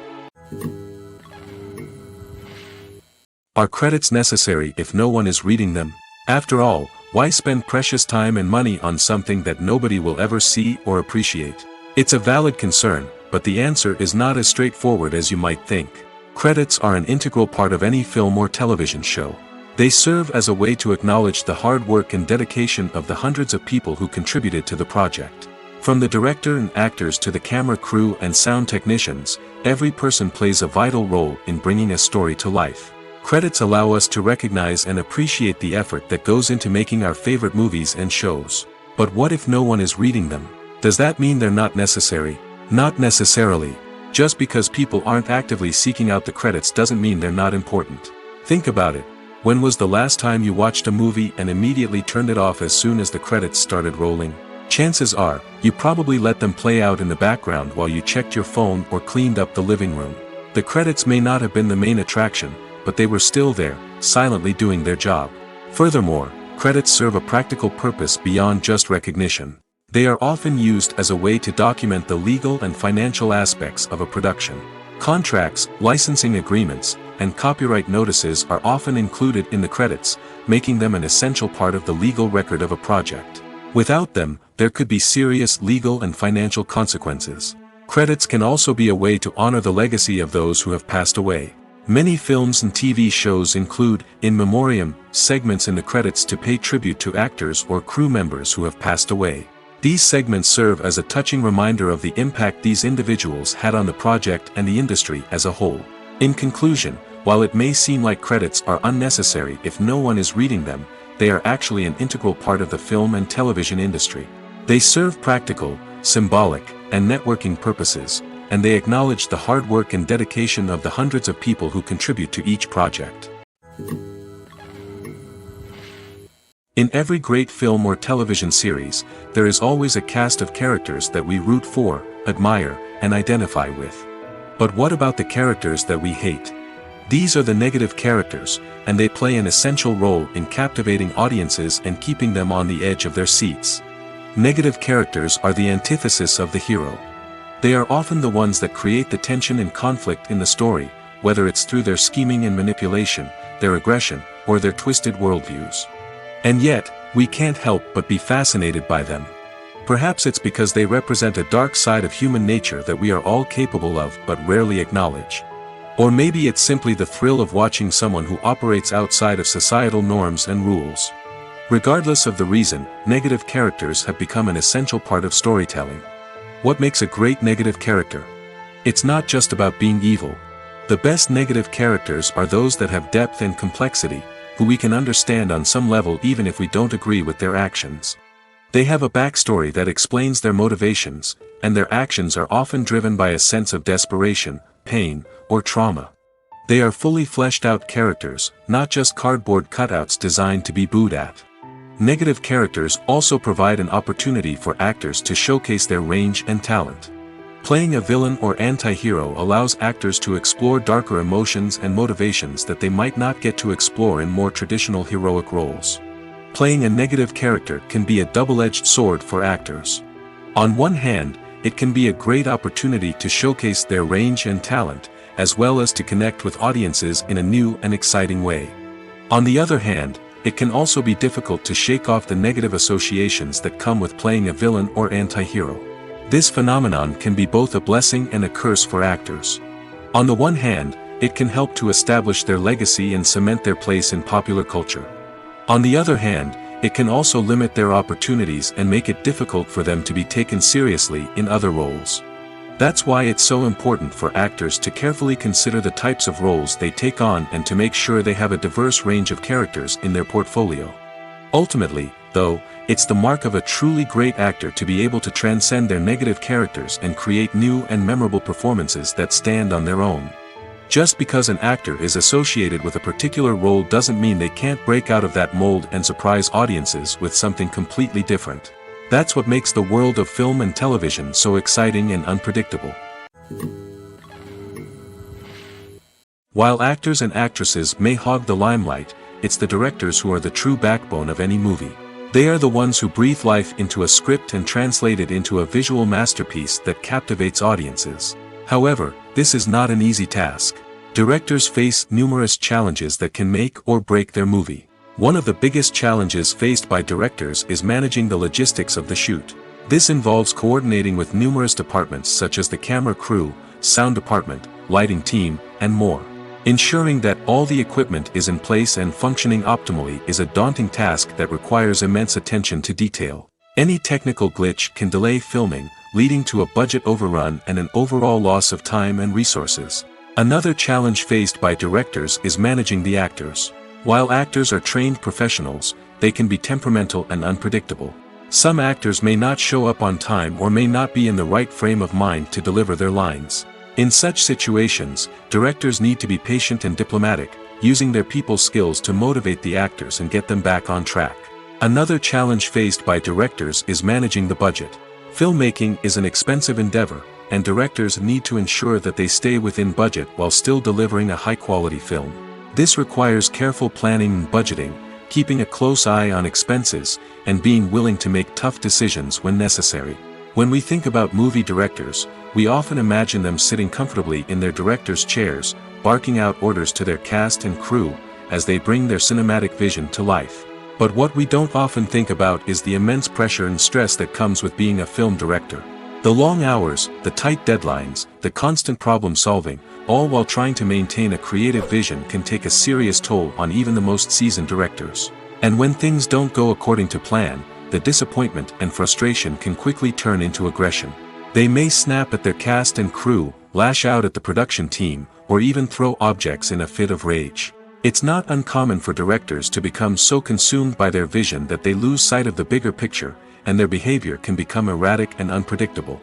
S2: Are credits necessary if no one is reading them? After all, why spend precious time and money on something that nobody will ever see or appreciate? It's a valid concern, but the answer is not as straightforward as you might think. Credits are an integral part of any film or television show. They serve as a way to acknowledge the hard work and dedication of the hundreds of people who contributed to the project. From the director and actors to the camera crew and sound technicians, every person plays a vital role in bringing a story to life. Credits allow us to recognize and appreciate the effort that goes into making our favorite movies and shows. But what if no one is reading them? Does that mean they're not necessary? Not necessarily. Just because people aren't actively seeking out the credits doesn't mean they're not important. Think about it. When was the last time you watched a movie and immediately turned it off as soon as the credits started rolling? Chances are, you probably let them play out in the background while you checked your phone or cleaned up the living room. The credits may not have been the main attraction, but they were still there, silently doing their job. Furthermore, credits serve a practical purpose beyond just recognition. They are often used as a way to document the legal and financial aspects of a production. Contracts, licensing agreements, and copyright notices are often included in the credits, making them an essential part of the legal record of a project. Without them, there could be serious legal and financial consequences. Credits can also be a way to honor the legacy of those who have passed away. Many films and TV shows include, in memoriam, segments in the credits to pay tribute to actors or crew members who have passed away. These segments serve as a touching reminder of the impact these individuals had on the project and the industry as a whole. In conclusion, while it may seem like credits are unnecessary if no one is reading them, they are actually an integral part of the film and television industry. They serve practical, symbolic, and networking purposes, and they acknowledge the hard work and dedication of the hundreds of people who contribute to each project. In every great film or television series, there is always a cast of characters that we root for, admire, and identify with. But what about the characters that we hate? These are the negative characters, and they play an essential role in captivating audiences and keeping them on the edge of their seats. Negative characters are the antithesis of the hero. They are often the ones that create the tension and conflict in the story, whether it's through their scheming and manipulation, their aggression, or their twisted worldviews. And yet, we can't help but be fascinated by them. Perhaps it's because they represent a dark side of human nature that we are all capable of but rarely acknowledge. Or maybe it's simply the thrill of watching someone who operates outside of societal norms and rules. Regardless of the reason, negative characters have become an essential part of storytelling. What makes a great negative character? It's not just about being evil. The best negative characters are those that have depth and complexity, who we can understand on some level even if we don't agree with their actions. They have a backstory that explains their motivations, and their actions are often driven by a sense of desperation, pain, or trauma. They are fully fleshed out characters, not just cardboard cutouts designed to be booed at. Negative characters also provide an opportunity for actors to showcase their range and talent. Playing a villain or anti-hero allows actors to explore darker emotions and motivations that they might not get to explore in more traditional heroic roles. Playing a negative character can be a double-edged sword for actors. On one hand, it can be a great opportunity to showcase their range and talent, as well as to connect with audiences in a new and exciting way. On the other hand, it can also be difficult to shake off the negative associations that come with playing a villain or anti-hero. This phenomenon can be both a blessing and a curse for actors. On the one hand, it can help to establish their legacy and cement their place in popular culture. On the other hand, it can also limit their opportunities and make it difficult for them to be taken seriously in other roles. That's why it's so important for actors to carefully consider the types of roles they take on and to make sure they have a diverse range of characters in their portfolio. Ultimately, though, it's the mark of a truly great actor to be able to transcend their negative characters and create new and memorable performances that stand on their own. Just because an actor is associated with a particular role doesn't mean they can't break out of that mold and surprise audiences with something completely different. That's what makes the world of film and television so exciting and unpredictable. While actors and actresses may hog the limelight, it's the directors who are the true backbone of any movie. They are the ones who breathe life into a script and translate it into a visual masterpiece that captivates audiences. However, this is not an easy task. Directors face numerous challenges that can make or break their movie. One of the biggest challenges faced by directors is managing the logistics of the shoot. This involves coordinating with numerous departments such as the camera crew, sound department, lighting team, and more. Ensuring that all the equipment is in place and functioning optimally is a daunting task that requires immense attention to detail. Any technical glitch can delay filming, leading to a budget overrun and an overall loss of time and resources. Another challenge faced by directors is managing the actors. While actors are trained professionals, they can be temperamental and unpredictable. Some actors may not show up on time or may not be in the right frame of mind to deliver their lines. In such situations, directors need to be patient and diplomatic, using their people skills to motivate the actors and get them back on track. Another challenge faced by directors is managing the budget. Filmmaking is an expensive endeavor, and directors need to ensure that they stay within budget while still delivering a high-quality film. This requires careful planning and budgeting, keeping a close eye on expenses, and being willing to make tough decisions when necessary. When we think about movie directors, we often imagine them sitting comfortably in their director's chairs, barking out orders to their cast and crew, as they bring their cinematic vision to life. But what we don't often think about is the immense pressure and stress that comes with being a film director. The long hours, the tight deadlines, the constant problem solving, all while trying to maintain a creative vision can take a serious toll on even the most seasoned directors. And when things don't go according to plan, the disappointment and frustration can quickly turn into aggression. They may snap at their cast and crew, lash out at the production team, or even throw objects in a fit of rage. It's not uncommon for directors to become so consumed by their vision that they lose sight of the bigger picture, and their behavior can become erratic and unpredictable.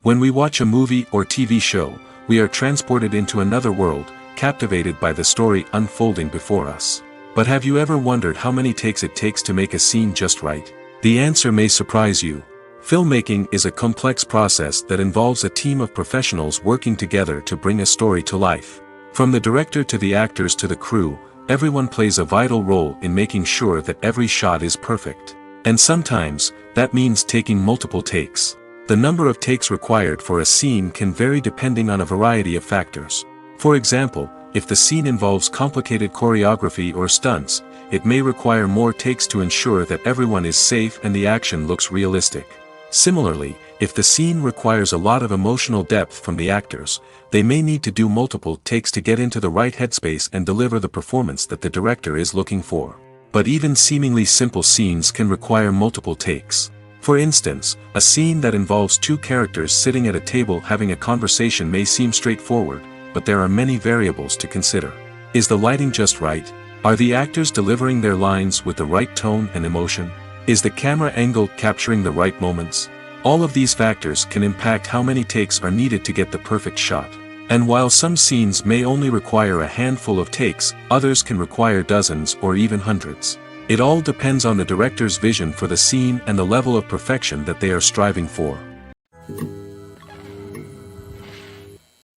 S2: When we watch a movie or TV show, we are transported into another world, captivated by the story unfolding before us. But have you ever wondered how many takes it takes to make a scene just right? The answer may surprise you. Filmmaking is a complex process that involves a team of professionals working together to bring a story to life. From the director to the actors to the crew, everyone plays a vital role in making sure that every shot is perfect. And sometimes, that means taking multiple takes. The number of takes required for a scene can vary depending on a variety of factors. For example, if the scene involves complicated choreography or stunts, it may require more takes to ensure that everyone is safe and the action looks realistic. Similarly, if the scene requires a lot of emotional depth from the actors, they may need to do multiple takes to get into the right headspace and deliver the performance that the director is looking for. But even seemingly simple scenes can require multiple takes. For instance, a scene that involves two characters sitting at a table having a conversation may seem straightforward, but there are many variables to consider. Is the lighting just right? Are the actors delivering their lines with the right tone and emotion? Is the camera angle capturing the right moments? All of these factors can impact how many takes are needed to get the perfect shot. And while some scenes may only require a handful of takes, others can require dozens or even hundreds. It all depends on the director's vision for the scene and the level of perfection that they are striving for.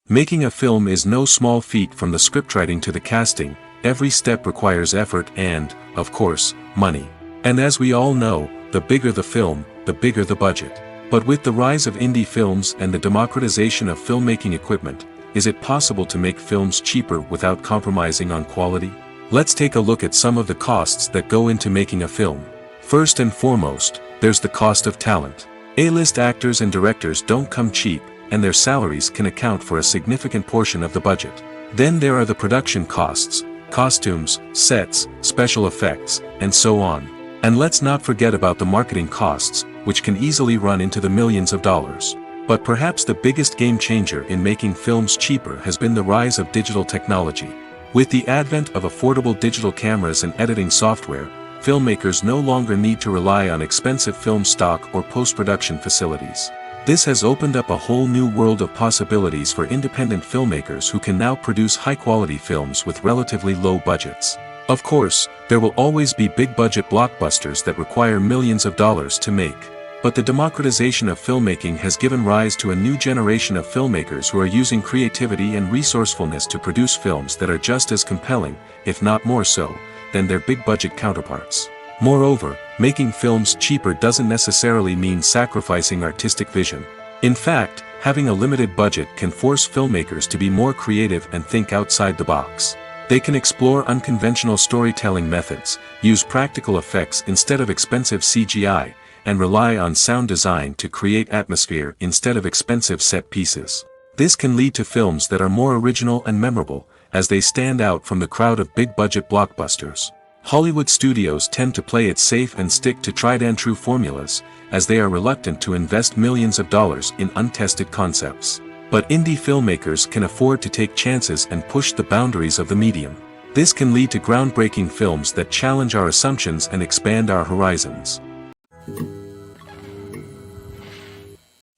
S2: Making a film is no small feat. From the scriptwriting to the casting, every step requires effort and, of course, money. And as we all know, the bigger the film, the bigger the budget. But with the rise of indie films and the democratization of filmmaking equipment, is it possible to make films cheaper without compromising on quality? Let's take a look at some of the costs that go into making a film. First and foremost, there's the cost of talent. A-list actors and directors don't come cheap, and their salaries can account for a significant portion of the budget. Then there are the production costs, costumes, sets, special effects, and so on. And let's not forget about the marketing costs, which can easily run into the millions of dollars. But perhaps the biggest game changer in making films cheaper has been the rise of digital technology. With the advent of affordable digital cameras and editing software, filmmakers no longer need to rely on expensive film stock or post-production facilities. This has opened up a whole new world of possibilities for independent filmmakers who can now produce high-quality films with relatively low budgets. Of course, there will always be big-budget blockbusters that require millions of dollars to make. But the democratization of filmmaking has given rise to a new generation of filmmakers who are using creativity and resourcefulness to produce films that are just as compelling, if not more so, than their big-budget counterparts. Moreover, making films cheaper doesn't necessarily mean sacrificing artistic vision. In fact, having a limited budget can force filmmakers to be more creative and think outside the box. They can explore unconventional storytelling methods, use practical effects instead of expensive CGI, and rely on sound design to create atmosphere instead of expensive set pieces. This can lead to films that are more original and memorable, as they stand out from the crowd of big-budget blockbusters. Hollywood studios tend to play it safe and stick to tried-and-true formulas, as they are reluctant to invest millions of dollars in untested concepts. But indie filmmakers can afford to take chances and push the boundaries of the medium. This can lead to groundbreaking films that challenge our assumptions and expand our horizons.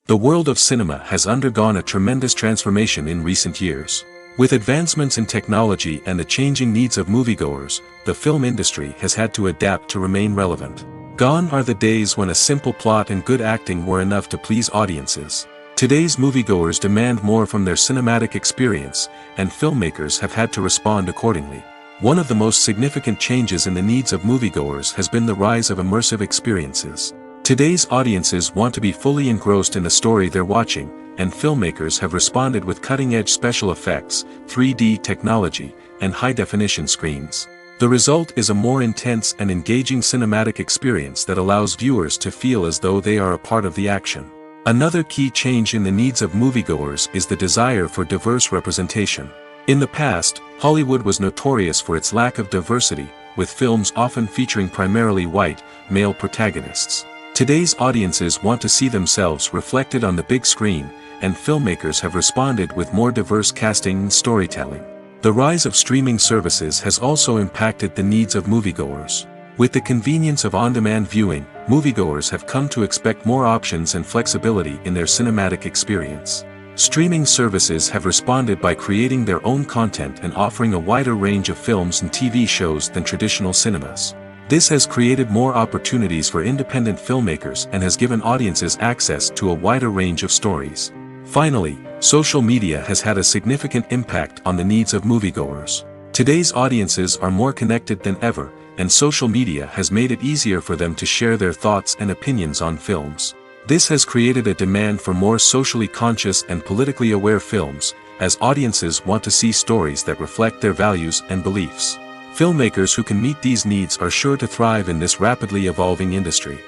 S2: The world of cinema has undergone a tremendous transformation in recent years. With advancements in technology and the changing needs of moviegoers, the film industry has had to adapt to remain relevant. Gone are the days when a simple plot and good acting were enough to please audiences. Today's moviegoers demand more from their cinematic experience, and filmmakers have had to respond accordingly. One of the most significant changes in the needs of moviegoers has been the rise of immersive experiences. Today's audiences want to be fully engrossed in the story they're watching, and filmmakers have responded with cutting-edge special effects, 3D technology, and high-definition screens. The result is a more intense and engaging cinematic experience that allows viewers to feel as though they are a part of the action. Another key change in the needs of moviegoers is the desire for diverse representation. In the past, Hollywood was notorious for its lack of diversity, with films often featuring primarily white, male protagonists. Today's audiences want to see themselves reflected on the big screen, and filmmakers have responded with more diverse casting and storytelling. The rise of streaming services has also impacted the needs of moviegoers. With the convenience of on-demand viewing, moviegoers have come to expect more options and flexibility in their cinematic experience. Streaming services have responded by creating their own content and offering a wider range of films and TV shows than traditional cinemas. This has created more opportunities for independent filmmakers and has given audiences access to a wider range of stories. Finally, social media has had a significant impact on the needs of moviegoers. Today's audiences are more connected than ever, and social media has made it easier for them to share their thoughts and opinions on films. This has created a demand for more socially conscious and politically aware films, as audiences want to see stories that reflect their values and beliefs. Filmmakers who can meet these needs are sure to thrive in this rapidly evolving industry.